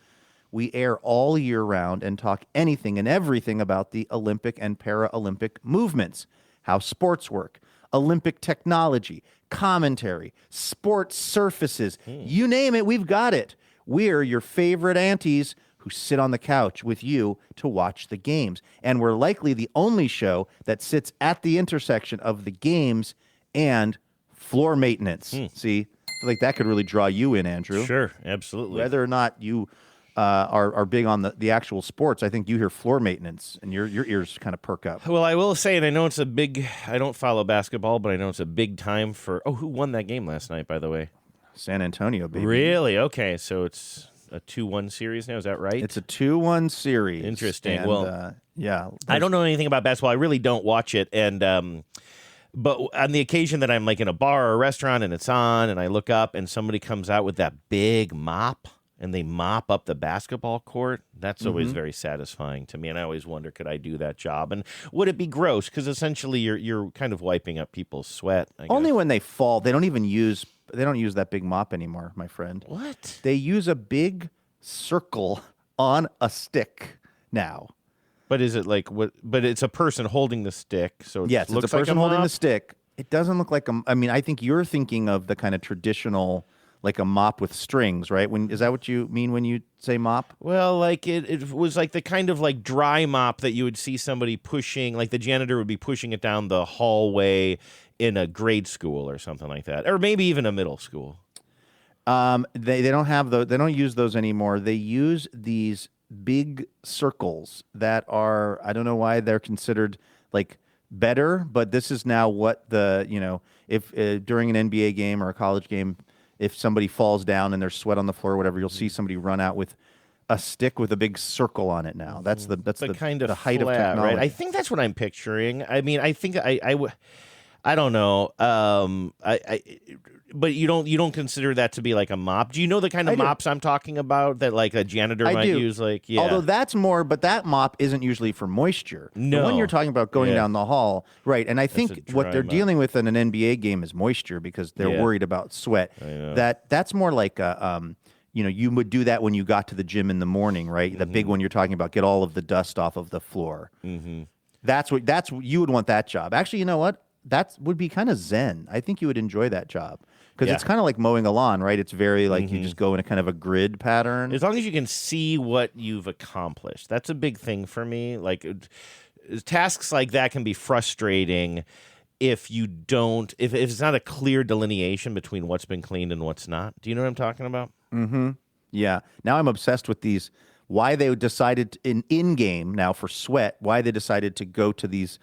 We air all year round and talk anything and everything about the Olympic and Paralympic movements, how sports work, Olympic technology, commentary, sports surfaces, you name it, we've got it. We're your favorite aunties who sit on the couch with you to watch the games. And we're likely the only show that sits at the intersection of the games and floor maintenance. See, I feel like that could really draw you in, Andrew. Sure, absolutely. Whether or not you are big on the actual sports, I think you hear floor maintenance and your ears kind of perk up. Well, I will say, and I know it's I don't follow basketball, but I know it's a big time for, who won that game last night, by the way? San Antonio, baby. Really? Okay, so it's a 2-1 series now, is that right? It's a 2-1 series. Interesting. And, well, yeah. I don't know anything about basketball. I really don't watch it. And but on the occasion that I'm like in a bar or a restaurant and it's on and I look up and somebody comes out with that big mop and they mop up the basketball court, that's always very satisfying to me. And I always wonder, could I do that job? And would it be gross? Because essentially you're kind of wiping up people's sweat. Only when they fall. They don't use that big mop anymore, my friend. What? They use a big circle on a stick now. But is it like what? But it's a person holding the stick, so yes, it's a person holding the stick. It doesn't look like a. I mean, I think you're thinking of the kind of traditional, like a mop with strings, right? Is that what you mean when you say mop? Well, like it was like the kind of like dry mop that you would see somebody pushing, like the janitor would be pushing it down the hallway in a grade school or something like that, or maybe even a middle school. They don't have those. They don't use those anymore. They use these big circles that are, I don't know why they're considered like better, but this is now what if during an NBA game or a college game, if somebody falls down and there's sweat on the floor or whatever, you'll see somebody run out with a stick with a big circle on it now. That's the kind of the height flat, of technology. right? I think that's what I'm picturing. I mean, I think I don't know. But you don't consider that to be like a mop. Do you know the kind of mops I'm talking about that like a janitor might use? Like, yeah. Although that's more, but that mop isn't usually for moisture. No. The one you're talking about going down the hall, right? And I think what they're dealing with in an NBA game is moisture because they're worried about sweat. That's more like a, you would do that when you got to the gym in the morning, right? The big one you're talking about, get all of the dust off of the floor. That's you would want that job. Actually, you know what? That would be kind of zen. I think you would enjoy that job. Because it's kind of like mowing a lawn, right? It's very like you just go in a kind of a grid pattern. As long as you can see what you've accomplished. That's a big thing for me. Like tasks like that can be frustrating if it's not a clear delineation between what's been cleaned and what's not. Do you know what I'm talking about? Mm-hmm. Yeah. Now I'm obsessed with these, why they decided in-game now for sweat, why they decided to go to these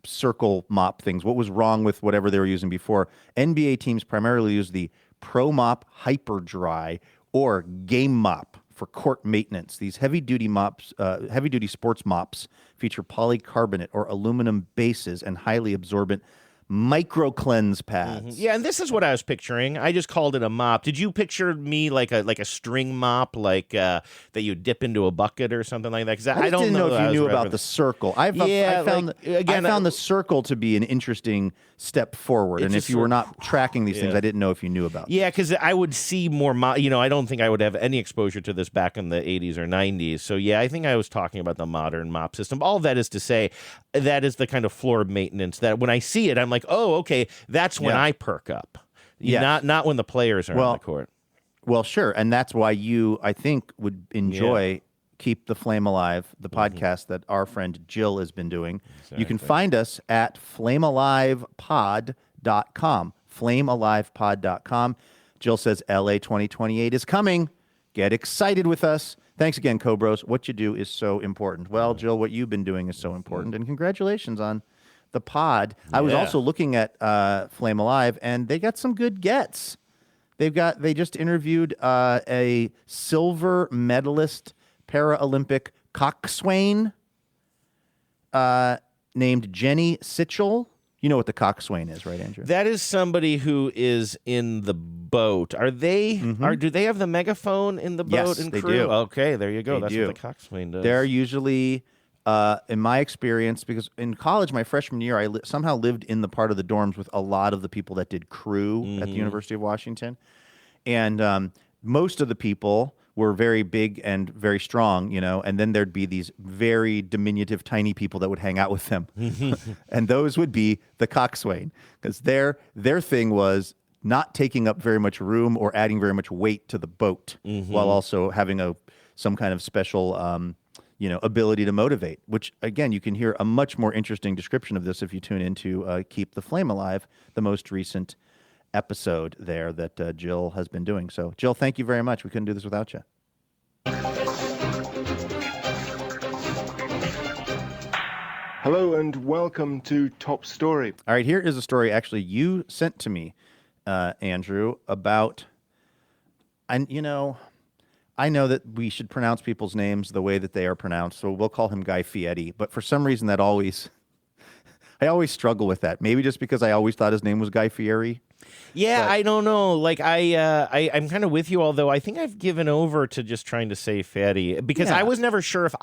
circle mop things. What was wrong with whatever they were using before? NBA teams primarily use the Pro Mop Hyper Dry or Game Mop for court maintenance. These heavy-duty sports mops feature polycarbonate or aluminum bases and highly absorbent micro cleanse pads. Yeah, and this is what I was picturing. I just called it a mop. Did you picture me like a string mop, like that you dip into a bucket or something like that? Because I don't didn't know if you knew about the the circle. I found the circle to be an interesting step forward. And if you were not tracking these things, I didn't know if you knew about them. Yeah, because I would see more. I don't think I would have any exposure to this back in the 80s or 90s. So yeah, I think I was talking about the modern mop system. All that is to say, that is the kind of floor maintenance that when I see it, I'm like, oh, okay, that's when I perk up. Not when the players are on the court. Well, sure, and that's why you, I think, would enjoy Keep the Flame Alive, the podcast that our friend Jill has been doing. Exactly. You can find us at flamealivepod.com, flamealivepod.com. Jill says LA 2028 is coming. Get excited with us. Thanks again, Cobros. What you do is so important. Well, Jill, what you've been doing is so important, and congratulations on the pod. I was also looking at Flame Alive, and they got some good gets. They just interviewed a silver medalist Paralympic coxswain named Jenny Sitchell. You know what the coxswain is, right, Andrew? That is somebody who is in the boat. Are they? Do they have the megaphone in the boat and crew? They do. Okay, there you go. That's what the coxswain does. They're usually, in my experience, because in college, my freshman year, I somehow lived in the part of the dorms with a lot of the people that did crew at the University of Washington, and most of the people were very big and very strong, and then there'd be these very diminutive, tiny people that would hang out with them. And those would be the coxswain, because their thing was not taking up very much room or adding very much weight to the boat, while also having some kind of special ability to motivate, which, again, you can hear a much more interesting description of this if you tune into Keep the Flame Alive, the most recent episode there that Jill has been doing. So, Jill, thank you very much. We couldn't do this without you. Hello and welcome to Top Story. All right, here is a story actually you sent to me, Andrew, about, and I know that we should pronounce people's names the way that they are pronounced, so we'll call him Guy Fieri, but for some reason I always struggle with that. Maybe just because I always thought his name was Guy Fieri. Yeah, I don't know. Like I'm kind of with you, although I think I've given over to just trying to say Fieri because I was never sure if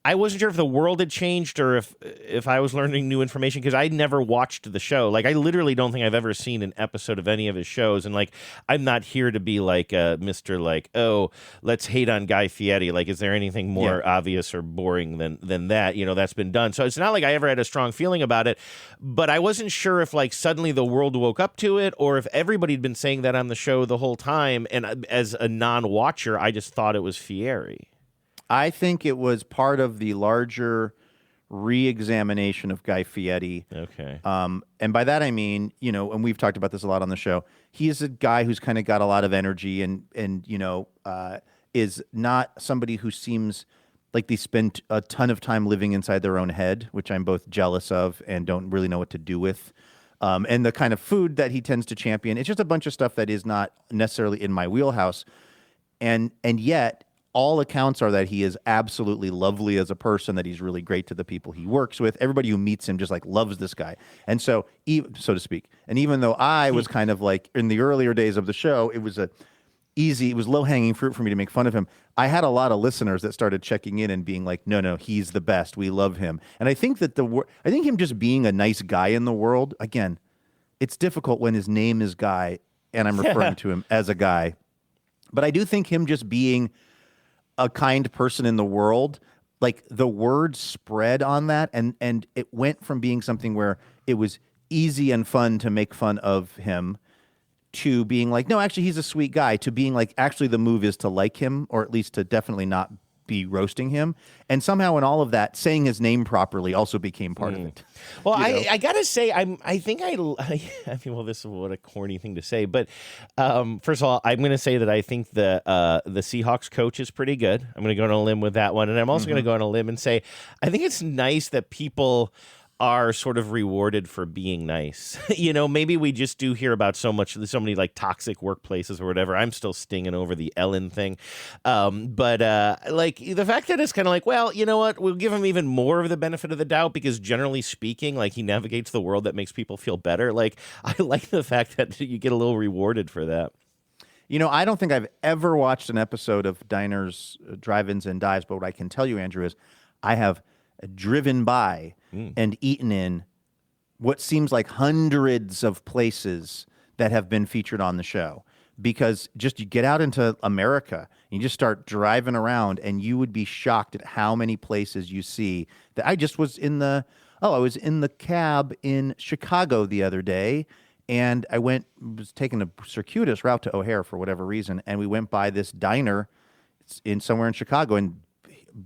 I wasn't sure if the world had changed or if I was learning new information because I never watched the show. Like, I literally don't think I've ever seen an episode of any of his shows. And, like, I'm not here to be like Mr. like, oh, let's hate on Guy Fieri. Like, is there anything more obvious or boring than that? That's been done. So it's not like I ever had a strong feeling about it. But I wasn't sure if, like, suddenly the world woke up to it or if everybody had been saying that on the show the whole time. And as a non-watcher, I just thought it was Fieri. I think it was part of the larger re-examination of Guy Fieri. Okay. And by that I mean, and we've talked about this a lot on the show, he is a guy who's kind of got a lot of energy and is not somebody who seems like they spend a ton of time living inside their own head, which I'm both jealous of and don't really know what to do with. And the kind of food that he tends to champion, it's just a bunch of stuff that is not necessarily in my wheelhouse. And yet, all accounts are that he is absolutely lovely as a person, that he's really great to the people he works with. Everybody who meets him just like loves this guy. And so, so to speak. And even though I was kind of like in the earlier days of the show, it was low hanging fruit for me to make fun of him. I had a lot of listeners that started checking in and being like, no, he's the best. We love him. And I think that I think him just being a nice guy in the world, again, it's difficult when his name is Guy and I'm referring to him as a guy. But I do think him just being a kind person in the world, like the word spread on that, and it went from being something where it was easy and fun to make fun of him to being like, no, actually he's a sweet guy, to being like, actually the move is to like him, or at least to definitely not be roasting him. And somehow in all of that, saying his name properly also became part of it. Well, I gotta say, I mean, well, this is what a corny thing to say, but first of all, I'm gonna say that I think the Seahawks coach is pretty good. I'm gonna go on a limb with that one, and I'm also gonna go on a limb and say I think it's nice that people are sort of rewarded for being nice. Maybe we just do hear about so many like toxic workplaces or whatever. I'm still stinging over the Ellen thing. But like the fact that it's kind of like, well, you know what? We'll give him even more of the benefit of the doubt because generally speaking, like he navigates the world that makes people feel better. Like I like the fact that you get a little rewarded for that. I don't think I've ever watched an episode of Diners, Drive-Ins, and Dives, but what I can tell you, Andrew, is I have driven by and eaten in what seems like hundreds of places that have been featured on the show. Because just you get out into America and you just start driving around and you would be shocked at how many places you see. That I just was I was in the cab in Chicago the other day, and I was taking a circuitous route to O'Hare for whatever reason, and we went by this diner somewhere in Chicago, and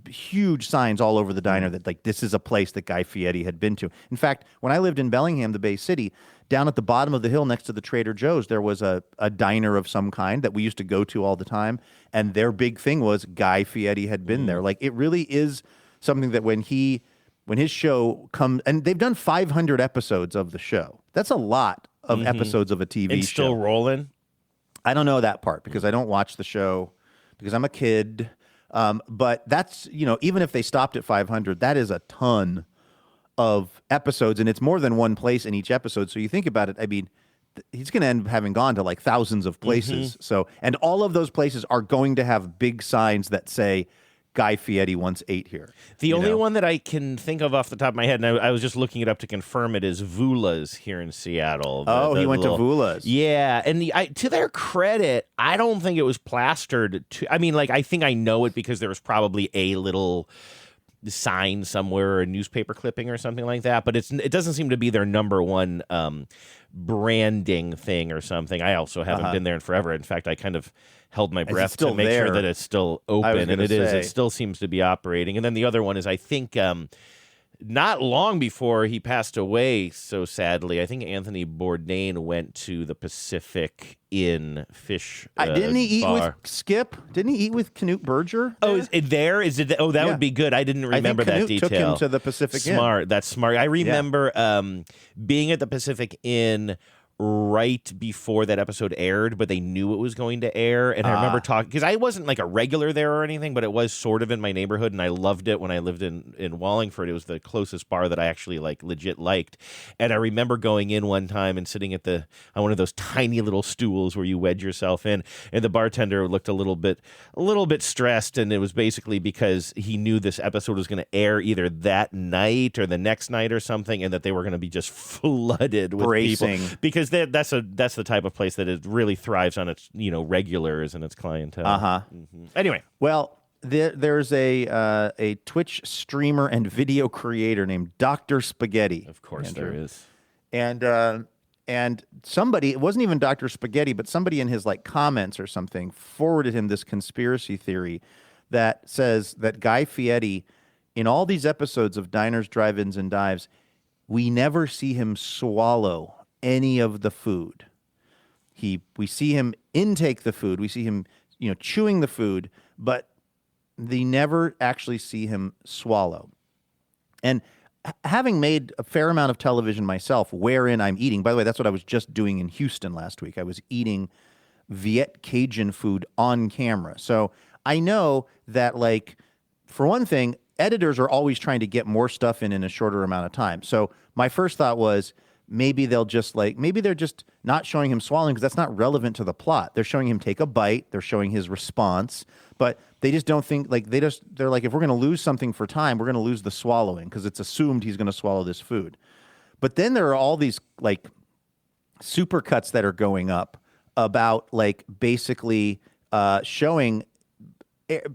huge signs all over the diner that like this is a place that Guy Fieri had been to. In fact, when I lived in Bellingham, the Bay City, down at the bottom of the hill next to the Trader Joe's, there was a diner of some kind that we used to go to all the time, and their big thing was Guy Fieri had been there. Like it really is something that when his show comes, and they've done 500 episodes of the show. That's a lot of episodes of a TV show. And still rolling? I don't know that part because I don't watch the show because I'm a kid. But that's, even if they stopped at 500, that is a ton of episodes, and it's more than one place in each episode. So you think about it, I mean, he's going to end up having gone to like thousands of places. So, and all of those places are going to have big signs that say, Guy Fieri once ate here. The only one that I can think of off the top of my head, and I was just looking it up to confirm it, is Vula's here in Seattle. He went to Vula's. Yeah, and to their credit, I don't think it was plastered. I think I know it because there was probably a little sign somewhere or a newspaper clipping or something like that, but it doesn't seem to be their number one branding thing or something. I also haven't been there in forever. In fact, I kind of held my breath to make sure that it's still open, and it is. It still seems to be operating. And then the other one is, I think, not long before he passed away, so sadly, I think Anthony Bourdain went to the Pacific Inn Fish Didn't he eat bar. with Skip? Didn't he eat with Knut Berger? Oh, is it there? Is it? Oh, that would be good. I didn't remember I think that Knut detail. took him to the Pacific Inn. Smart. That's smart. I remember being at the Pacific Inn right before that episode aired, but they knew it was going to air. And I remember talking, because I wasn't like a regular there or anything, but it was sort of in my neighborhood, and I loved it when I lived in Wallingford. It was the closest bar that I actually like legit liked. And I remember going in one time and sitting on one of those tiny little stools where you wedge yourself in, and the bartender looked a little bit stressed, and it was basically because he knew this episode was going to air either that night or the next night or something, and that they were going to be just flooded with Bracing. people. Because that's the type of place that it really thrives on its regulars and its clientele. Anyway, well, there's a Twitch streamer and video creator named Dr. Spaghetti. Of course, Andrew. There is, and somebody, it wasn't even Dr. Spaghetti, but somebody in his like comments or something forwarded him this conspiracy theory that says that Guy Fieri, in all these episodes of Diners, Drive-Ins, and Dives, we never see him swallow any of the food. We see him intake the food. We see him, chewing the food, but they never actually see him swallow. And having made a fair amount of television myself, wherein I'm eating, by the way, that's what I was just doing in Houston last week. I was eating Viet Cajun food on camera. So I know that, like, for one thing, editors are always trying to get more stuff in a shorter amount of time. So my first thought was maybe they're just not showing him swallowing because that's not relevant to the plot. They're showing him take a bite. They're showing his response, but they just don't think they're like, if we're going to lose something for time, we're going to lose the swallowing because it's assumed he's going to swallow this food. But then there are all these like supercuts that are going up about like basically showing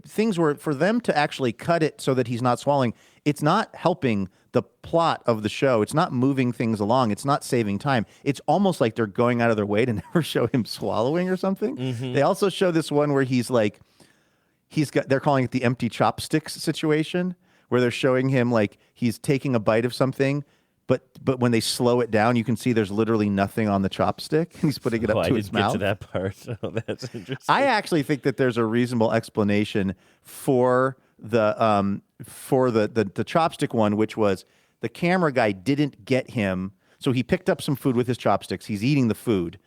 things where for them to actually cut it so that he's not swallowing, it's not helping the plot of the show. It's not moving things along. It's not saving time. It's almost like they're going out of their way to never show him swallowing or something. Mm-hmm. They also show this one where they're calling it the empty chopsticks situation, where they're showing him like he's taking a bite of something, but when they slow it down, you can see there's literally nothing on the chopstick. He's putting it up to his mouth. I didn't get to that part. So that's interesting. I actually think that there's a reasonable explanation for the chopstick one, which was the camera guy didn't get him. So he picked up some food with his chopsticks. He's eating the food.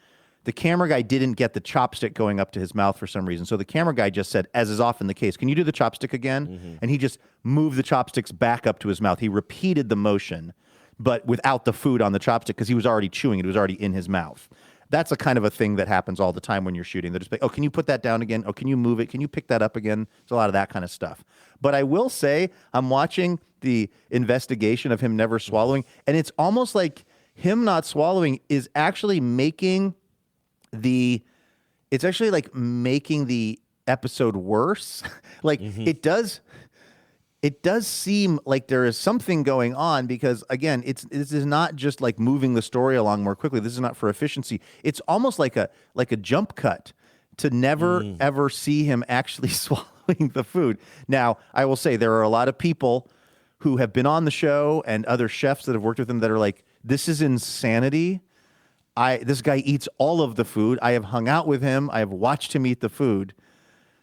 The camera guy didn't get the chopstick going up to his mouth for some reason. So the camera guy just said, as is often the case, can you do the chopstick again? Mm-hmm. And he just moved the chopsticks back up to his mouth. He repeated the motion, but without the food on the chopstick because he was already chewing it. It was already in his mouth. That's a kind of a thing that happens all the time when you're shooting. They're just like, oh, can you put that down again? Oh, can you move it? Can you pick that up again? There's a lot of that kind of stuff. But I will say I'm watching the investigation of him never swallowing, and it's almost like him not swallowing is actually making it's actually like making the episode worse. Like it does seem like there is something going on because, again, this is not just like moving the story along more quickly. This is not for efficiency. It's almost like a jump cut to never ever see him actually swallowing the food. Now, I will say there are a lot of people who have been on the show and other chefs that have worked with him that are like, this is insanity. This guy eats all of the food. I have hung out with him. I have watched him eat the food.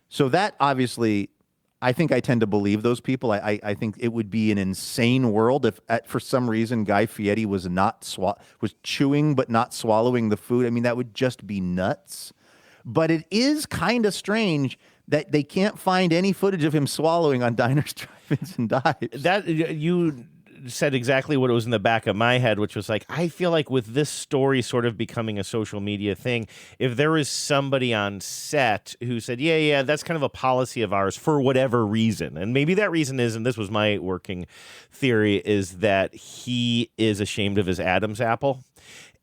So that obviously, I think I tend to believe those people. I think it would be an insane world if, for some reason, Guy Fieri was chewing but not swallowing the food. I mean, that would just be nuts. But it is kind of strange that they can't find any footage of him swallowing on Diners, Drive-Ins, and Dives. That you said exactly what was in the back of my head, which was like, I feel like with this story sort of becoming a social media thing, if there was somebody on set who said, yeah, that's kind of a policy of ours for whatever reason, and maybe that reason is, and this was my working theory, is that he is ashamed of his Adam's apple.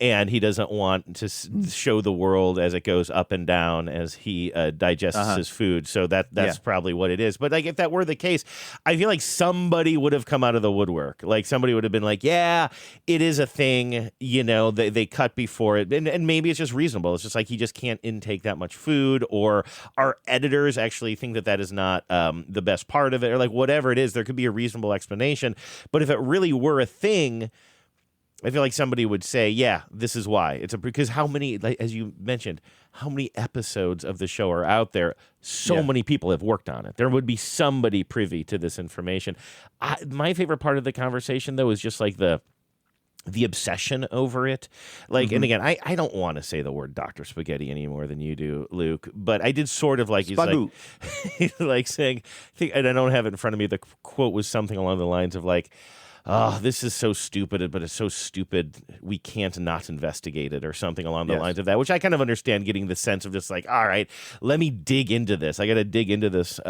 And he doesn't want to show the world as it goes up and down as he digests his food. So that's probably what it is. But like, if that were the case, I feel like somebody would have come out of the woodwork. Like somebody would have been like, yeah, it is a thing. You know, they cut before it. And maybe it's just reasonable. It's just like he just can't intake that much food, or our editors actually think that is not the best part of it, or like whatever it is. There could be a reasonable explanation. But if it really were a thing, I feel like somebody would say, yeah, this is why. Because how many, like, as you mentioned, how many episodes of the show are out there? So many people have worked on it. There would be somebody privy to this information. My favorite part of the conversation, though, is just like the obsession over it. Like, and again, I don't want to say the word Dr. Spaghetti any more than you do, Luke, but I did sort of like, he's like saying, and I don't have it in front of me, the quote was something along the lines of like, oh, this is so stupid, but it's so stupid we can't not investigate it, or something along the lines of that, which I kind of understand, getting the sense of just like, all right, let me dig into this. I got to dig into this.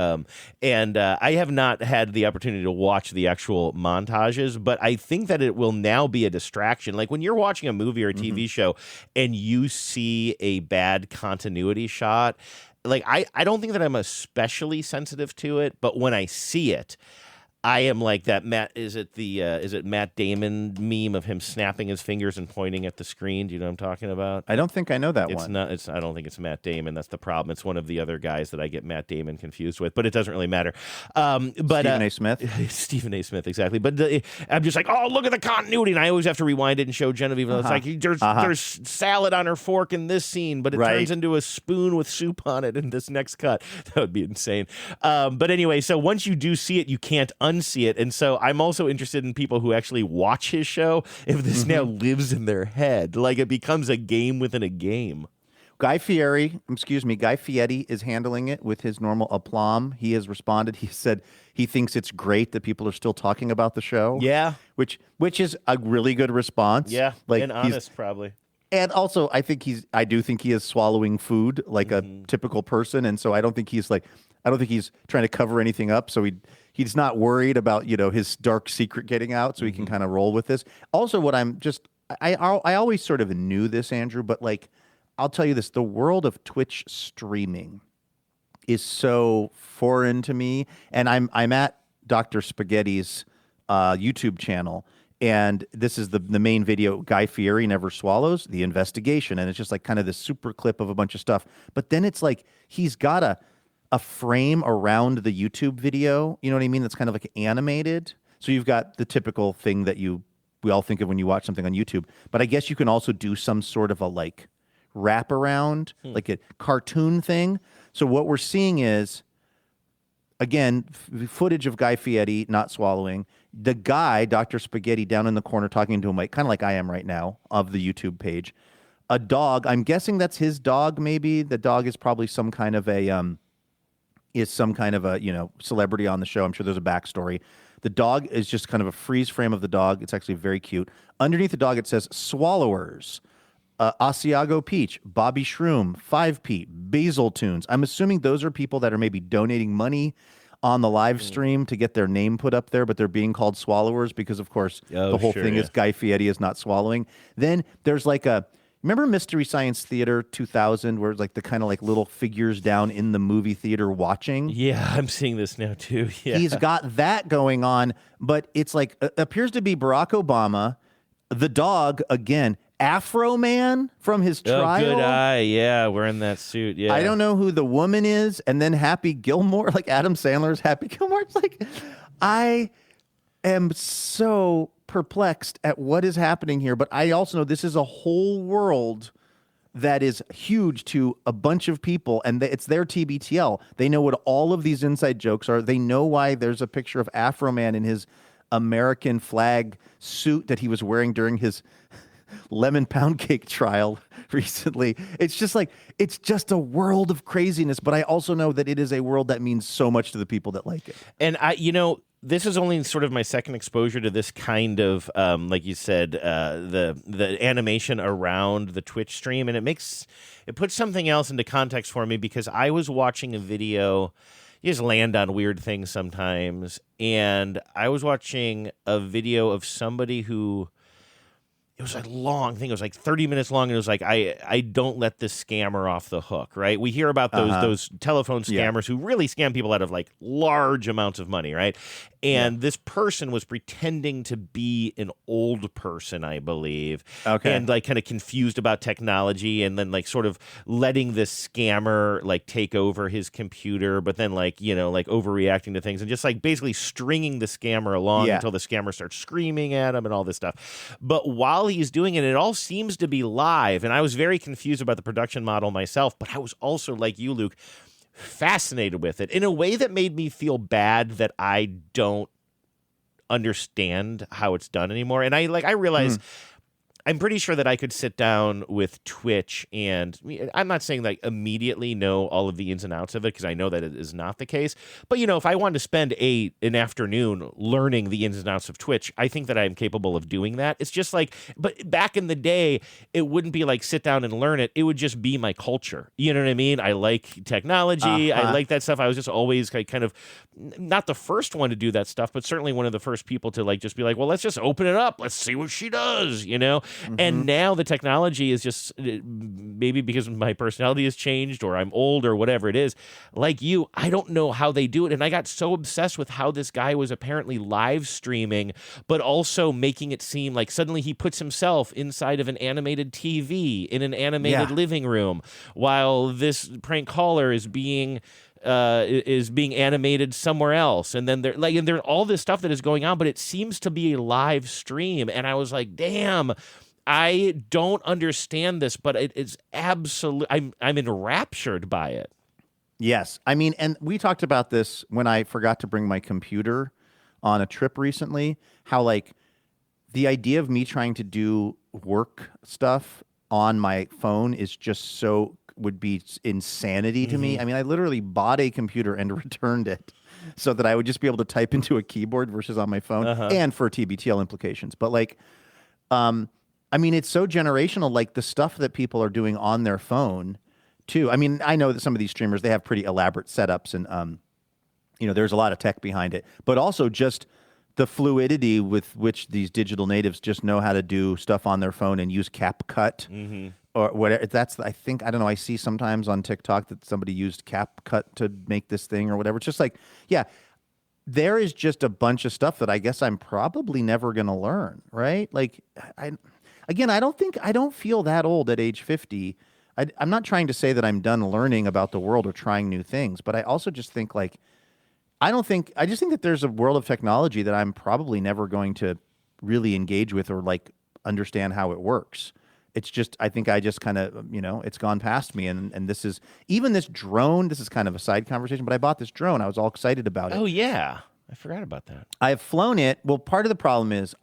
And I have not had the opportunity to watch the actual montages, but I think that it will now be a distraction. Like when you're watching a movie or a TV show and you see a bad continuity shot, like I don't think that I'm especially sensitive to it, but when I see it, I am like that Matt. Is it Matt Damon meme of him snapping his fingers and pointing at the screen? Do you know what I'm talking about? I don't think I know that It's one. not. I don't think it's Matt Damon. That's the problem. It's one of the other guys that I get Matt Damon confused with. But it doesn't really matter. But Stephen A. Smith. Stephen A. Smith, exactly. But I'm just like, oh, look at the continuity, and I always have to rewind it and show Genevieve. It's like there's salad on her fork in this scene, but it turns into a spoon with soup on it in this next cut. That would be insane. But anyway, so once you do see it, you can't unsee it, and so I'm also interested in people who actually watch his show. If this now lives in their head, like it becomes a game within a game. Guy Fieri is handling it with his normal aplomb. He has responded. He said he thinks it's great that people are still talking about the show. Yeah, which is a really good response. Yeah, like and honest, probably. And also, I do think he is swallowing food like a typical person, and so I don't think he's trying to cover anything up. So he's not worried about his dark secret getting out, so he can kind of roll with this. Also, what I always sort of knew this, Andrew, but like I'll tell you this: the world of Twitch streaming is so foreign to me, and I'm at Dr. Spaghetti's YouTube channel. And this is the main video, Guy Fieri Never Swallows, the investigation. And it's just like kind of this super clip of a bunch of stuff. But then it's like he's got a frame around the YouTube video, you know what I mean? That's kind of like animated. So you've got the typical thing that we all think of when you watch something on YouTube. But I guess you can also do some sort of a like wraparound, like a cartoon thing. So what we're seeing is, again, footage of Guy Fieri not swallowing. The guy, Dr. Spaghetti, down in the corner talking to him, like kind of like I am right now, of the YouTube page. A dog. I'm guessing that's his dog. Maybe the dog is probably some kind of a celebrity on the show. I'm sure there's a backstory. The dog is just kind of a freeze frame of the dog. It's actually very cute. Underneath the dog, it says Swallowers, Asiago Peach, Bobby Shroom, 5 Pete, Basil Tunes. I'm assuming those are people that are maybe donating money on the live stream to get their name put up there, but they're being called swallowers because, of course, the whole thing is Guy Fieri is not swallowing. Then there's like remember Mystery Science Theater 2000, where it's like the kind of like little figures down in the movie theater watching? Yeah, I'm seeing this now too. Yeah. He's got that going on, but it's like appears to be Barack Obama, the dog again, Afro Man from his trial. Oh, good eye. Yeah, wearing that suit. Yeah. I don't know who the woman is. And then Happy Gilmore, like Adam Sandler's Happy Gilmore. It's like, I am so perplexed at what is happening here. But I also know this is a whole world that is huge to a bunch of people. And it's their TBTL. They know what all of these inside jokes are. They know why there's a picture of Afro Man in his American flag suit that he was wearing during his lemon pound cake trial recently. It's just a world of craziness, but I also know that it is a world that means so much to the people that like it. And this is only sort of my second exposure to this kind of, like you said, the animation around the Twitch stream, and it puts something else into context for me because I was watching a video. You just land on weird things sometimes, and I was watching a video of somebody who. It was a long thing. It was like 30 minutes long. And it was like, I don't let this scammer off the hook, right? We hear about those telephone scammers who really scam people out of like large amounts of money, right? And this person was pretending to be an old person, I believe. Okay. And like kind of confused about technology and then like sort of letting this scammer like take over his computer, but then like, like overreacting to things and just like basically stringing the scammer along until the scammer starts screaming at him and all this stuff. But while he's doing it, it all seems to be live. And I was very confused about the production model myself, but I was also, like you, Luke, fascinated with it in a way that made me feel bad that I don't understand how it's done anymore. And I realize I'm pretty sure that I could sit down with Twitch and I'm not saying like immediately know all of the ins and outs of it because I know that it is not the case. But, if I wanted to spend an afternoon learning the ins and outs of Twitch, I think that I am capable of doing that. It's just like, but back in the day, it wouldn't be like sit down and learn it. It would just be my culture. You know what I mean? I like technology. I like that stuff. I was just always kind of not the first one to do that stuff, but certainly one of the first people to like just be like, well, let's just open it up. Let's see what she does, And now the technology is just maybe because my personality has changed or I'm old or whatever it is. Like you, I don't know how they do it. And I got so obsessed with how this guy was apparently live streaming, but also making it seem like suddenly he puts himself inside of an animated TV in an animated living room while this prank caller is being animated somewhere else, and then there's all this stuff that is going on, but it seems to be a live stream, and I was like, damn, I don't understand this, but it is absolute. I'm enraptured by it. Yes, I mean, and we talked about this when I forgot to bring my computer on a trip recently, how like the idea of me trying to do work stuff on my phone is just would be insanity to me. I mean, I literally bought a computer and returned it so that I would just be able to type into a keyboard versus on my phone, and for TBTL implications. But like, I mean, it's so generational, like the stuff that people are doing on their phone too. I mean, I know that some of these streamers, they have pretty elaborate setups and, there's a lot of tech behind it, but also just the fluidity with which these digital natives just know how to do stuff on their phone and use CapCut. Or whatever. I don't know. I see sometimes on TikTok that somebody used CapCut to make this thing or whatever. It's just like, yeah, there is just a bunch of stuff that I guess I'm probably never going to learn, right? Like, I don't feel that old at age 50. I'm not trying to say that I'm done learning about the world or trying new things, but I also just think like, I just think that there's a world of technology that I'm probably never going to really engage with or like understand how it works. It's just, I think I just kind of, it's gone past me. And this is, even this drone, this is kind of a side conversation, but I bought this drone. I was all excited about it. Oh, yeah. I forgot about that. I've flown it. Well, part of the problem is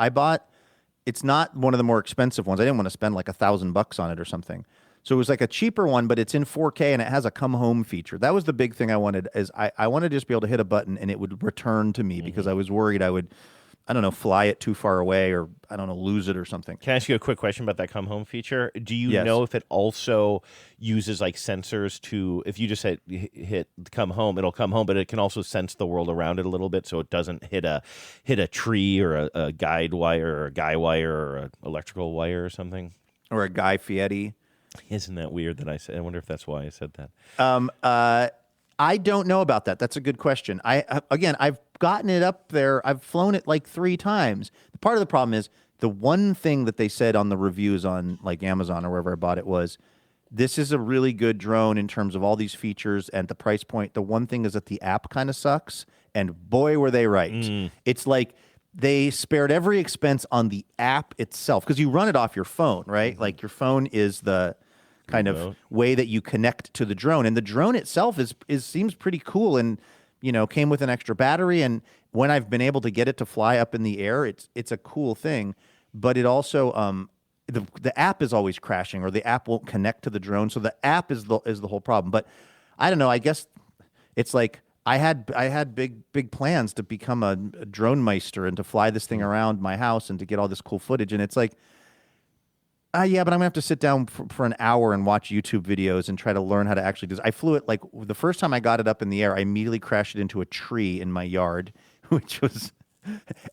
it's not one of the more expensive ones. I didn't want to spend like $1,000 on it or something. So it was like a cheaper one, but it's in 4K and it has a come home feature. That was the big thing I wanted, is I wanted to just be able to hit a button and it would return to me because I was worried I would, I don't know, fly it too far away or, I don't know, lose it or something. Can I ask you a quick question about that come home feature? Do you know if it also uses like sensors to, if you just hit come home, it'll come home, but it can also sense the world around it a little bit so it doesn't hit a tree or a guide wire or a guy wire or an electrical wire or something? Or a Guy Fieri? Isn't that weird that I said? I wonder if that's why I said that. I don't know about that. That's a good question. I've gotten it up there. I've flown it like 3 times. Part of the problem is the one thing that they said on the reviews on like Amazon or wherever I bought it was, this is a really good drone in terms of all these features and the price point. The one thing is that the app kind of sucks. And boy, were they right. It's like they spared every expense on the app itself because you run it off your phone, right? Like your phone is the kind of way that you connect to the drone, and the drone itself seems pretty cool, and came with an extra battery. And when I've been able to get it to fly up in the air, it's a cool thing. But it also the app is always crashing, or the app won't connect to the drone. So the app is the whole problem. But I don't know. I guess it's like I had big plans to become a drone meister and to fly this thing around my house and to get all this cool footage. And it's like, yeah, but I'm going to have to sit down for an hour and watch YouTube videos and try to learn how to actually do this. I flew it, like, the first time I got it up in the air, I immediately crashed it into a tree in my yard, which was,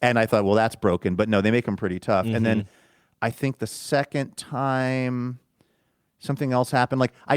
and I thought, well, that's broken. But no, they make them pretty tough. And then I think the second time something else happened. Like, I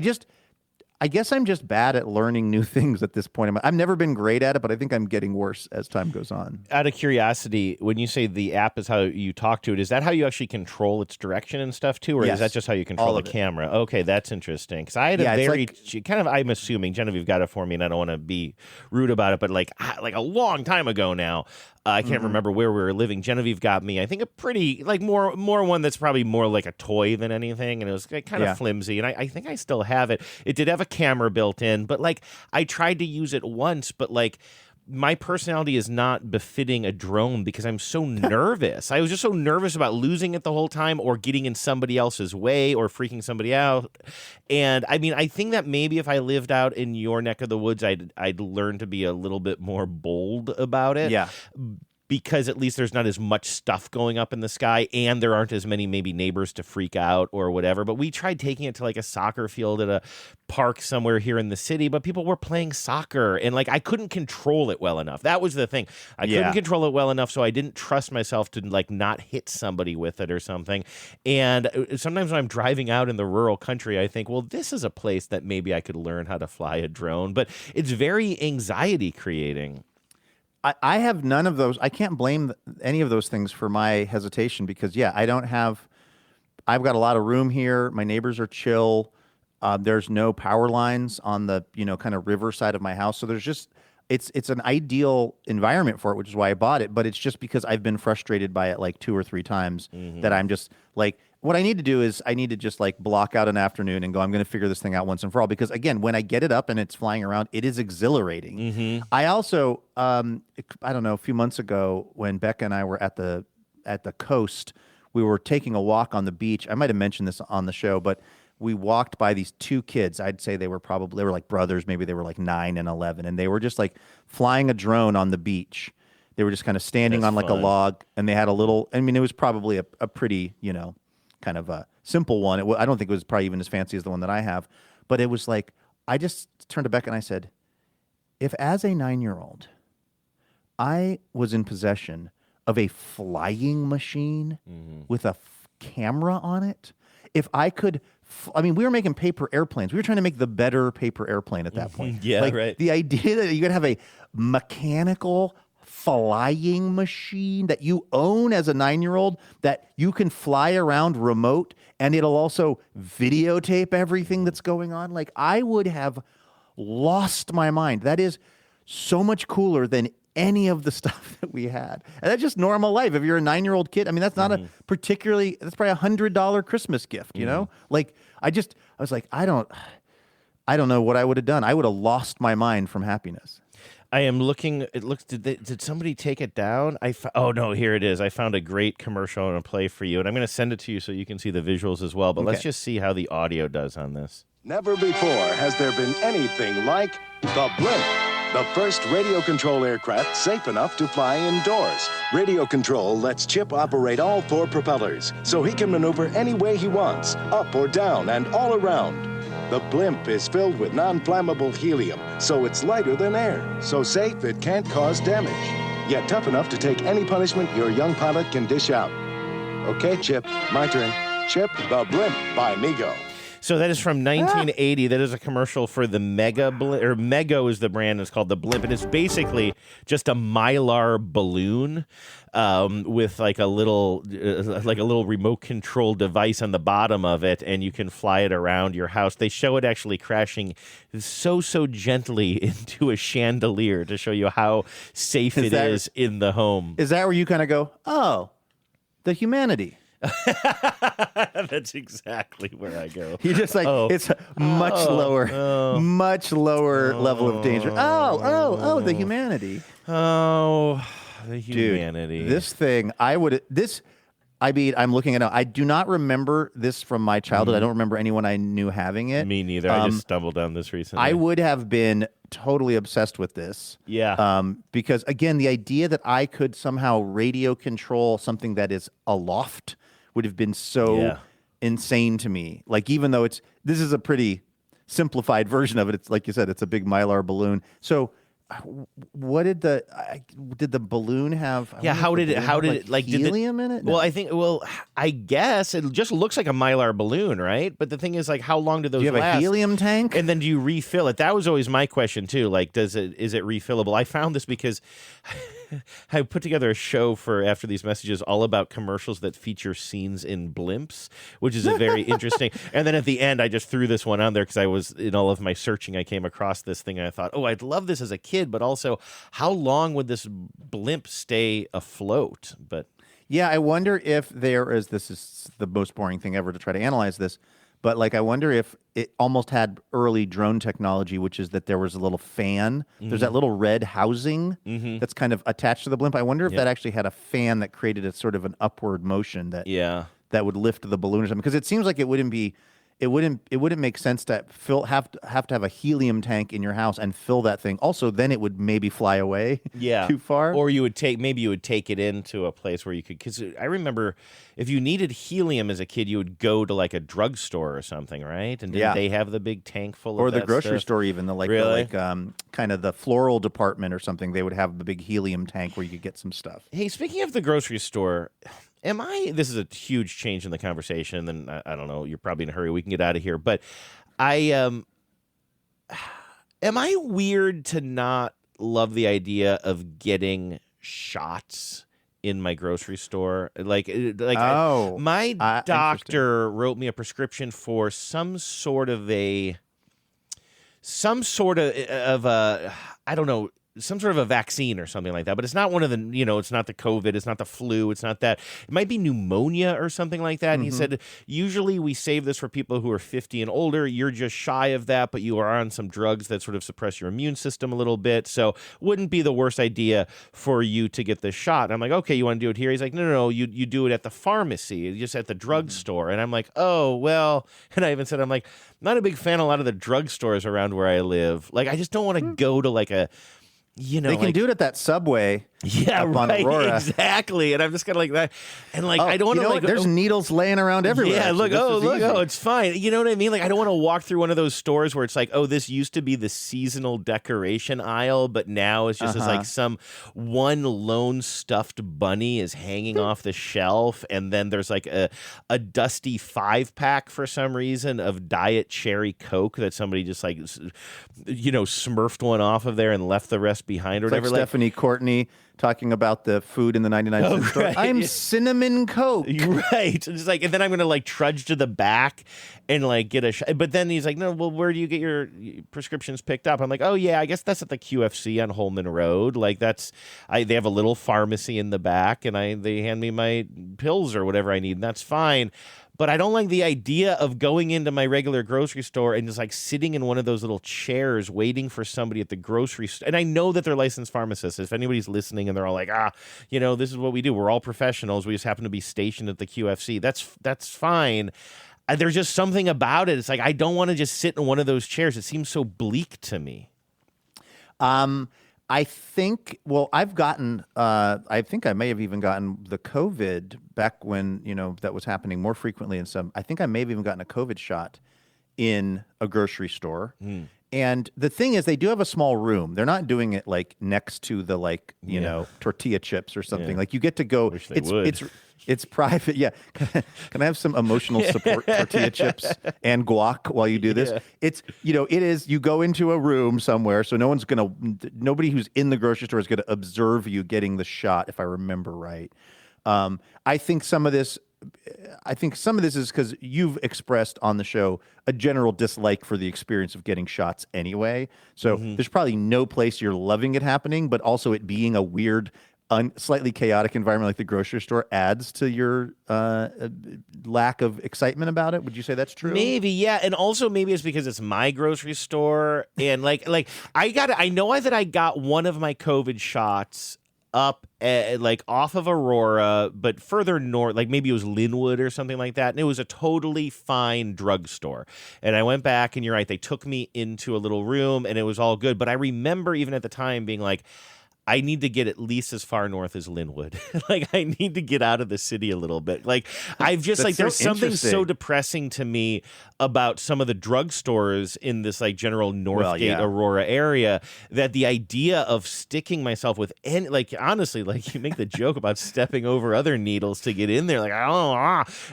guess I'm just bad at learning new things at this point. I've never been great at it, but I think I'm getting worse as time goes on. Out of curiosity, when you say the app is how you talk to it, is that how you actually control its direction and stuff too? Or is that just how you control the camera? Okay, that's interesting. Because I had I'm assuming, Genevieve got it for me and I don't want to be rude about it, but like a long time ago now, I can't remember where we were living. Genevieve got me, I think, a pretty, like more one that's probably more like a toy than anything. And it was kind of flimsy. And I think I still have it. It did have a camera built in, but like I tried to use it once, but like my personality is not befitting a drone because I'm so nervous. I was just so nervous about losing it the whole time or getting in somebody else's way or freaking somebody out. And I mean, I think that maybe if I lived out in your neck of the woods, I'd learn to be a little bit more bold about it. Yeah. because at least there's not as much stuff going up in the sky and there aren't as many maybe neighbors to freak out or whatever. But we tried taking it to like a soccer field at a park somewhere here in the city, but people were playing soccer and like I couldn't control it well enough. That was the thing. I couldn't control it well enough, so I didn't trust myself to like not hit somebody with it or something. And sometimes when I'm driving out in the rural country, I think, well, this is a place that maybe I could learn how to fly a drone, but it's very anxiety creating. I have none of those. I can't blame any of those things for my hesitation because, I've got a lot of room here. My neighbors are chill. There's no power lines on the, kind of river side of my house. So there's just, it's an ideal environment for it, which is why I bought it. But it's just because I've been frustrated by it like 2 or 3 times that I'm just like, what I need to do is I need to just like block out an afternoon and go, I'm going to figure this thing out once and for all. Because again, when I get it up and it's flying around, it is exhilarating. I also, I don't know, a few months ago when Becca and I were at the coast, we were taking a walk on the beach. I might have mentioned this on the show, but we walked by these 2 kids. I'd say they were like brothers. Maybe they were like 9 and 11. And they were just like flying a drone on the beach. They were just kind of standing on like a log and they had a little, I mean, it was probably a pretty, kind of a simple one. I don't think it was probably even as fancy as the one that I have, but it was like, I just turned to Becca and I said, if as a 9-year-old, I was in possession of a flying machine with a camera on it, if I could, we were making paper airplanes. We were trying to make the better paper airplane at that point. Right. The idea that you could have a mechanical flying machine that you own as a 9-year-old that you can fly around remote and it'll also videotape everything that's going on. Like I would have lost my mind. That is so much cooler than any of the stuff that we had. And that's just normal life. If you're a 9-year-old kid, I mean, that's not that's probably $100 Christmas gift, you know? Like I was like, I don't know what I would have done. I would have lost my mind from happiness. I am looking. It looks. Did somebody take it down? Oh no, here it is. I found a great commercial I'm going to play for you, and I'm going to send it to you so you can see the visuals as well. But let's just see how the audio does on this. Never before has there been anything like the Blimp, the first radio control aircraft safe enough to fly indoors. Radio control lets Chip operate all 4 propellers, so he can maneuver any way he wants, up or down and all around. The Blimp is filled with non-flammable helium, so it's lighter than air, so safe it can't cause damage, yet tough enough to take any punishment your young pilot can dish out. Okay, Chip, my turn. Chip the Blimp by Mego. So that is from 1980. That is a commercial for the Mega Blimp, or Mego is the brand. It's called the Blimp, and it's basically just a Mylar balloon with like a little remote control device on the bottom of it, and you can fly it around your house. They show it actually crashing so gently into a chandelier to show you how safe it is in the home. Is that where you kind of go, oh, the humanity? That's exactly where I go. You're just like, it's much lower level of danger. Oh, the humanity. Oh, the humanity. Dude, this thing, I'm looking at it. I do not remember this from my childhood. I don't remember anyone I knew having it. Me neither. I just stumbled on this recently. I would have been totally obsessed with this. Yeah. Because, again, the idea that I could somehow radio control something that is aloft would have been so insane to me. Like, even though this is a pretty simplified version of it. It's like you said, it's a big Mylar balloon. So what did the balloon have? How did it like helium in it? No. Well, I guess it just looks like a Mylar balloon, right? But the thing is, like, how long do those last? Do you have last? a helium tank? And then do you refill it? That was always my question too. Like, is it refillable? I found this because I put together a show for After These Messages all about commercials that feature scenes in blimps, which is a very interesting. And then at the end, I just threw this one on there because I was in all of my searching. I came across this thing and I thought, oh, I'd love this as a kid, but also how long would this blimp stay afloat? But yeah, I wonder if this is the most boring thing ever to try to analyze this, but like I wonder if it almost had early drone technology, which is that there was a little fan. Mm-hmm. There's that little red housing that's kind of attached to the blimp. I wonder if that actually had a fan that created a sort of an upward motion that would lift the balloon or something. Because it seems like it wouldn't be it wouldn't make sense to have to have a helium tank in your house and fill that thing. Also, then it would maybe fly away too far. Or you would take it into a place where you could, because I remember if you needed helium as a kid, you would go to like a drugstore or something, right? And didn't they have the big tank full or of the that grocery stuff? store, even kind of the floral department or something. They would have the big helium tank where you could get some stuff. Hey, speaking of the grocery store, this is a huge change in the conversation, and I don't know, you're probably in a hurry, we can get out of here, but am I weird to not love the idea of getting shots in my grocery store? My doctor wrote me a prescription for some sort of a I don't know, some sort of a vaccine or something like that, but it's not one of the, it's not the COVID, it's not the flu, it's not that. It might be pneumonia or something like that. And he said, usually we save this for people who are 50 and older. You're just shy of that, but you are on some drugs that sort of suppress your immune system a little bit. So wouldn't be the worst idea for you to get this shot. And I'm like, okay, you want to do it here? He's like, no, you do it at the pharmacy, just at the drugstore. And I'm like, oh, well, and I even said, I'm like, not a big fan of a lot of the drugstores around where I live. Like, I just don't want to go to like a, they can do it at that Subway. Up on right, Aurora. Exactly. And I'm just kind of like that. And like, I don't want to like, there's needles laying around everywhere. Yeah, look, easy. it's fine. You know what I mean? Like, I don't want to walk through one of those stores where it's like, oh, this used to be the seasonal decoration aisle, but now it's just as like some one lone stuffed bunny is hanging off the shelf. And then there's like a dusty 5-pack for some reason of Diet Cherry Coke that somebody just like, smurfed one off of there and left the rest behind or It's like whatever. Stephanie Courtney talking about the food in the 99-cent store. Right. I'm cinnamon Coke. Right. It's like, and then I'm going to like trudge to the back and like get a shot. But then he's like, no, well, where do you get your prescriptions picked up? I'm like, oh yeah, I guess that's at the QFC on Holman Road. Like they have a little pharmacy in the back and they hand me my pills or whatever I need. And that's fine. But I don't like the idea of going into my regular grocery store and just like sitting in one of those little chairs waiting for somebody at the grocery store. And I know that they're licensed pharmacists. If anybody's listening and they're all like, this is what we do. We're all professionals. We just happen to be stationed at the QFC. That's fine. There's just something about it. It's like, I don't want to just sit in one of those chairs. It seems so bleak to me. I think, I've gotten, I think I may have even gotten the COVID back when, that was happening more frequently I think I may have even gotten a COVID shot in a grocery store. And the thing is, they do have a small room. They're not doing it like next to the tortilla chips or something. Yeah. Like you get to go. Wish they would. It's private. Yeah. Can I have some emotional support tortilla chips and guac while you do this? Yeah. It is, you go into a room somewhere, so nobody who's in the grocery store is going to observe you getting the shot, if I remember right. I think some of this is because you've expressed on the show a general dislike for the experience of getting shots anyway. So there's probably no place you're loving it happening, but also it being a weird, slightly chaotic environment like the grocery store adds to your lack of excitement about it. Would you say that's true? Maybe, yeah, and also maybe it's because it's my grocery store, and like I know that I got one of my COVID shots up like off of Aurora, but further north, like maybe it was Linwood or something like that, and it was a totally fine drugstore. And I went back, and you're right, they took me into a little room, and it was all good. But I remember even at the time being like, I need to get at least as far north as Linwood. Like, I need to get out of the city a little bit. Like, I've just, like, there's something so depressing to me about some of the drugstores in this, like, general Northgate, Aurora area, that the idea of sticking myself with any, like, honestly, like, you make the joke about stepping over other needles to get in there. Like,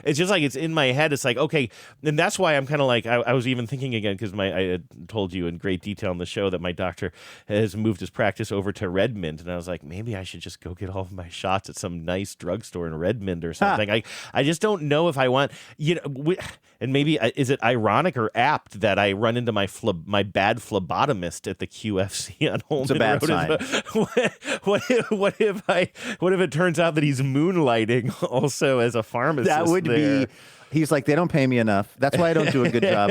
it's just like, it's in my head. It's like, okay. And that's why I'm kind of like, I was even thinking again, because I had told you in great detail on the show that my doctor has moved his practice over to Redmond. And I was like, maybe I should just go get all of my shots at some nice drugstore in Redmond or something. I just don't know if I want, and maybe is it ironic or apt that I run into my bad phlebotomist at the QFC on Holman It's a bad Road? sign. What if it turns out that he's moonlighting also as a pharmacist? That would be. He's like, they don't pay me enough. That's why I don't do a good job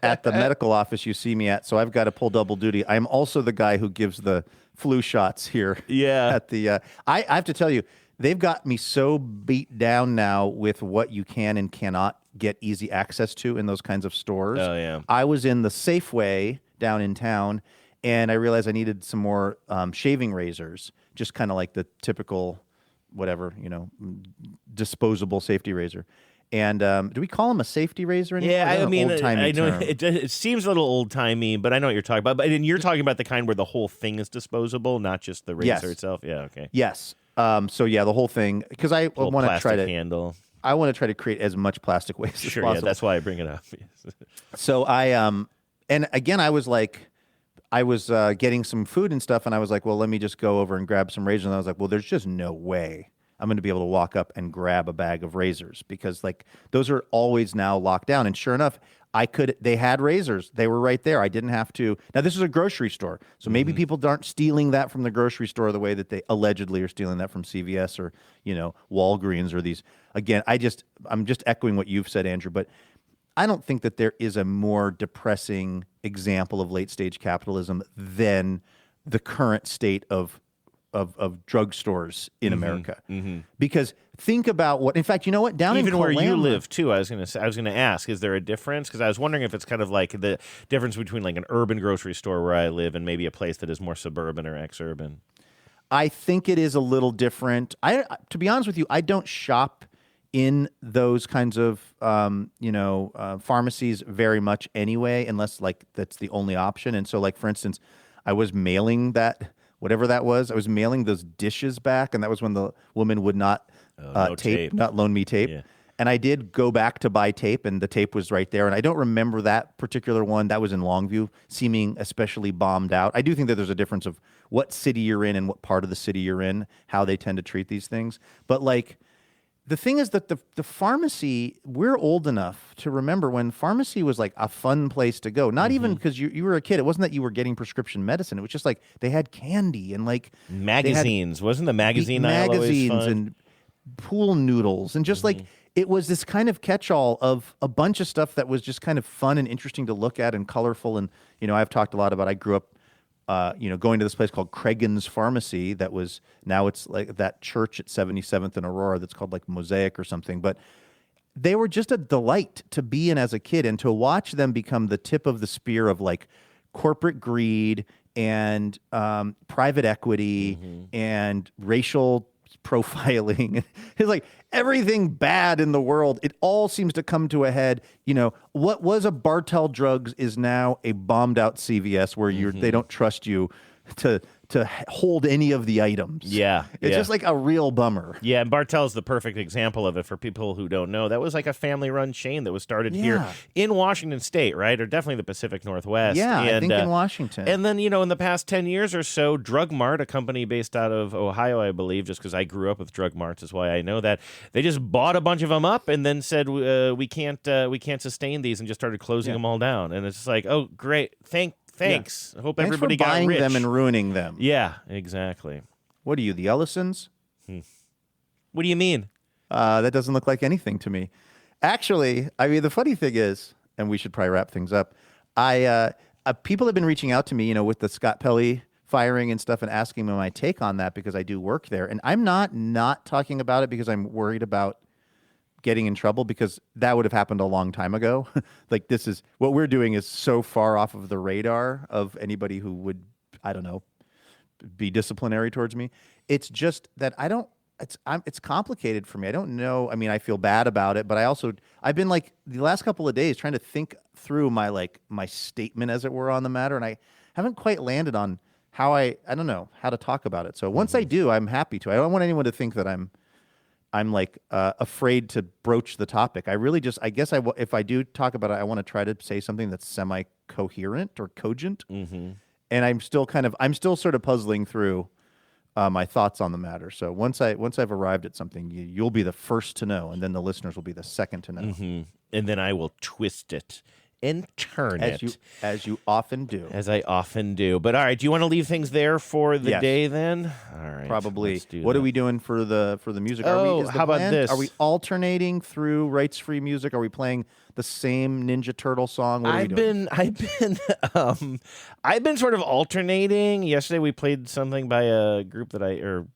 at the medical office you see me at. So I've got to pull double duty. I'm also the guy who gives the flu shots here. Yeah. At the, I have to tell you, they've got me so beat down now with what you can and cannot get easy access to in those kinds of stores. Oh, yeah. I was in the Safeway down in town, and I realized I needed some more shaving razors, just kind of like the typical, whatever, disposable safety razor. And do we call them a safety razor anymore? Yeah, I mean, old-timey I know term. it seems a little old-timey, but I know what you're talking about. But and you're talking about the kind where the whole thing is disposable, not just the razor Yes. itself. Yeah, okay. Yes. So yeah, the whole thing, because I Little want to try plastic to handle. I want to try to create as much plastic waste Sure, as possible. yeah, that's why I bring it up. So I and again I was getting some food and stuff, and I was like, well, let me just go over and grab some razors. And I was like, well, there's just no way I'm going to be able to walk up and grab a bag of razors because like those are always now locked down. And sure enough, they had razors. They were right there. I didn't have to. Now this is a grocery store. So maybe people aren't stealing that from the grocery store the way that they allegedly are stealing that from CVS or, Walgreens or these. Again, I'm just echoing what you've said, Andrew, but I don't think that there is a more depressing example of late stage capitalism than the current state of drugstores in America. Because think about what, in fact, you know what? Down even in where you Colama- live too, I was gonna ask, is there a difference? Because I was wondering if it's kind of like the difference between like an urban grocery store where I live and maybe a place that is more suburban or ex-urban. I think it is a little different. To be honest with you, I don't shop in those kinds of pharmacies very much anyway, unless like that's the only option. And so, like for instance, I was mailing that. Whatever that was, I was mailing those dishes back, and that was when the woman would not not loan me tape. Yeah. And I did go back to buy tape, and the tape was right there. And I don't remember that particular one. That was in Longview, seeming especially bombed out. I do think that there's a difference of what city you're in and what part of the city you're in, how they tend to treat these things. But like, the thing is that the pharmacy, we're old enough to remember when pharmacy was like a fun place to go. Not even because you were a kid. It wasn't that you were getting prescription medicine. It was just like they had candy and like magazines. Wasn't the magazine aisle always magazines fun? and pool noodles and just like it was this kind of catch-all of a bunch of stuff that was just kind of fun and interesting to look at and colorful. And I've talked a lot about. I grew up going to this place called Cragen's Pharmacy that was, now it's like that church at 77th and Aurora that's called like Mosaic or something. But they were just a delight to be in as a kid and to watch them become the tip of the spear of like corporate greed and private equity and racial profiling. It's like everything bad in the world, it all seems to come to a head. What was a Bartell Drugs is now a bombed out CVS where they don't trust you to hold any of the items. Yeah. It's just like a real bummer. Yeah, and Bartell's the perfect example of it for people who don't know. That was like a family-run chain that was started here in Washington State, right? Or definitely the Pacific Northwest. Yeah, and, I think in Washington. And then, in the past 10 years or so, Drug Mart, a company based out of Ohio, I believe, just because I grew up with Drug Marts is why I know that, they just bought a bunch of them up and then said, we can't sustain these, and just started closing them all down. And it's just like, oh, great, thanks. I hope Thanks everybody for buying got rich. them and ruining them. Yeah, exactly. What are you, the Ellisons? What do you mean? That doesn't look like anything to me. Actually, I mean, the funny thing is, and we should probably wrap things up, people have been reaching out to me, with the Scott Pelley firing and stuff and asking me my take on that because I do work there. And I'm not talking about it because I'm worried about getting in trouble, because that would have happened a long time ago. Like, this is what we're doing is so far off of the radar of anybody who would, I don't know, be disciplinary towards me. It's just that it's complicated for me. I don't know. I mean, I feel bad about it, but I've been like the last couple of days trying to think through my statement, as it were, on the matter. And I haven't quite landed on how I don't know how to talk about it. So once I do, I'm happy to. I don't want anyone to think that I'm like afraid to broach the topic. I really just, I guess if I do talk about it, I want to try to say something that's semi-coherent or cogent. And I'm still sort of puzzling through my thoughts on the matter. So once I've arrived at something, you'll be the first to know, and then the listeners will be the second to know. And then I will twist it and turn it. As you often do. As I often do. But all right, do you want to leave things there for the day then? All right. Probably. Let's do What that. are we doing for the music? Oh, how about this? Are we alternating through rights-free music? Are we playing the same Ninja Turtle song? What are you doing? I've been sort of alternating. Yesterday we played something by a group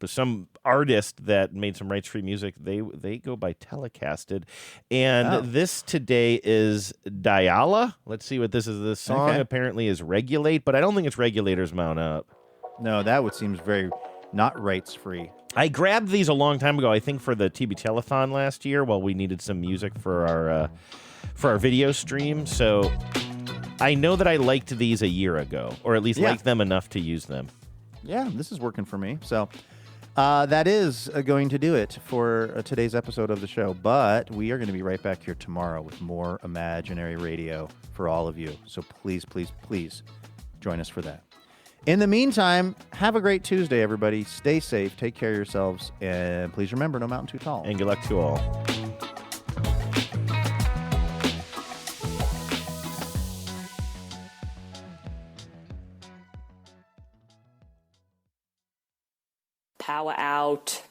some artist that made some rights-free music. They go by Telecasted, and this today is Diala. Let's see what this is. This song apparently is Regulate, but I don't think it's Regulators Mount Up. No, that would seem very not rights-free. I grabbed these a long time ago, I think for the TB Telethon last year while we needed some music for our video stream. So I know that I liked these a year ago, or at least liked them enough to use them. Yeah, this is working for me. So that is going to do it for today's episode of the show. But we are going to be right back here tomorrow with more Imaginary Radio for all of you. So please, please, please join us for that. In the meantime, have a great Tuesday, everybody. Stay safe, take care of yourselves, and please remember, no mountain too tall. And good luck to all. Power out.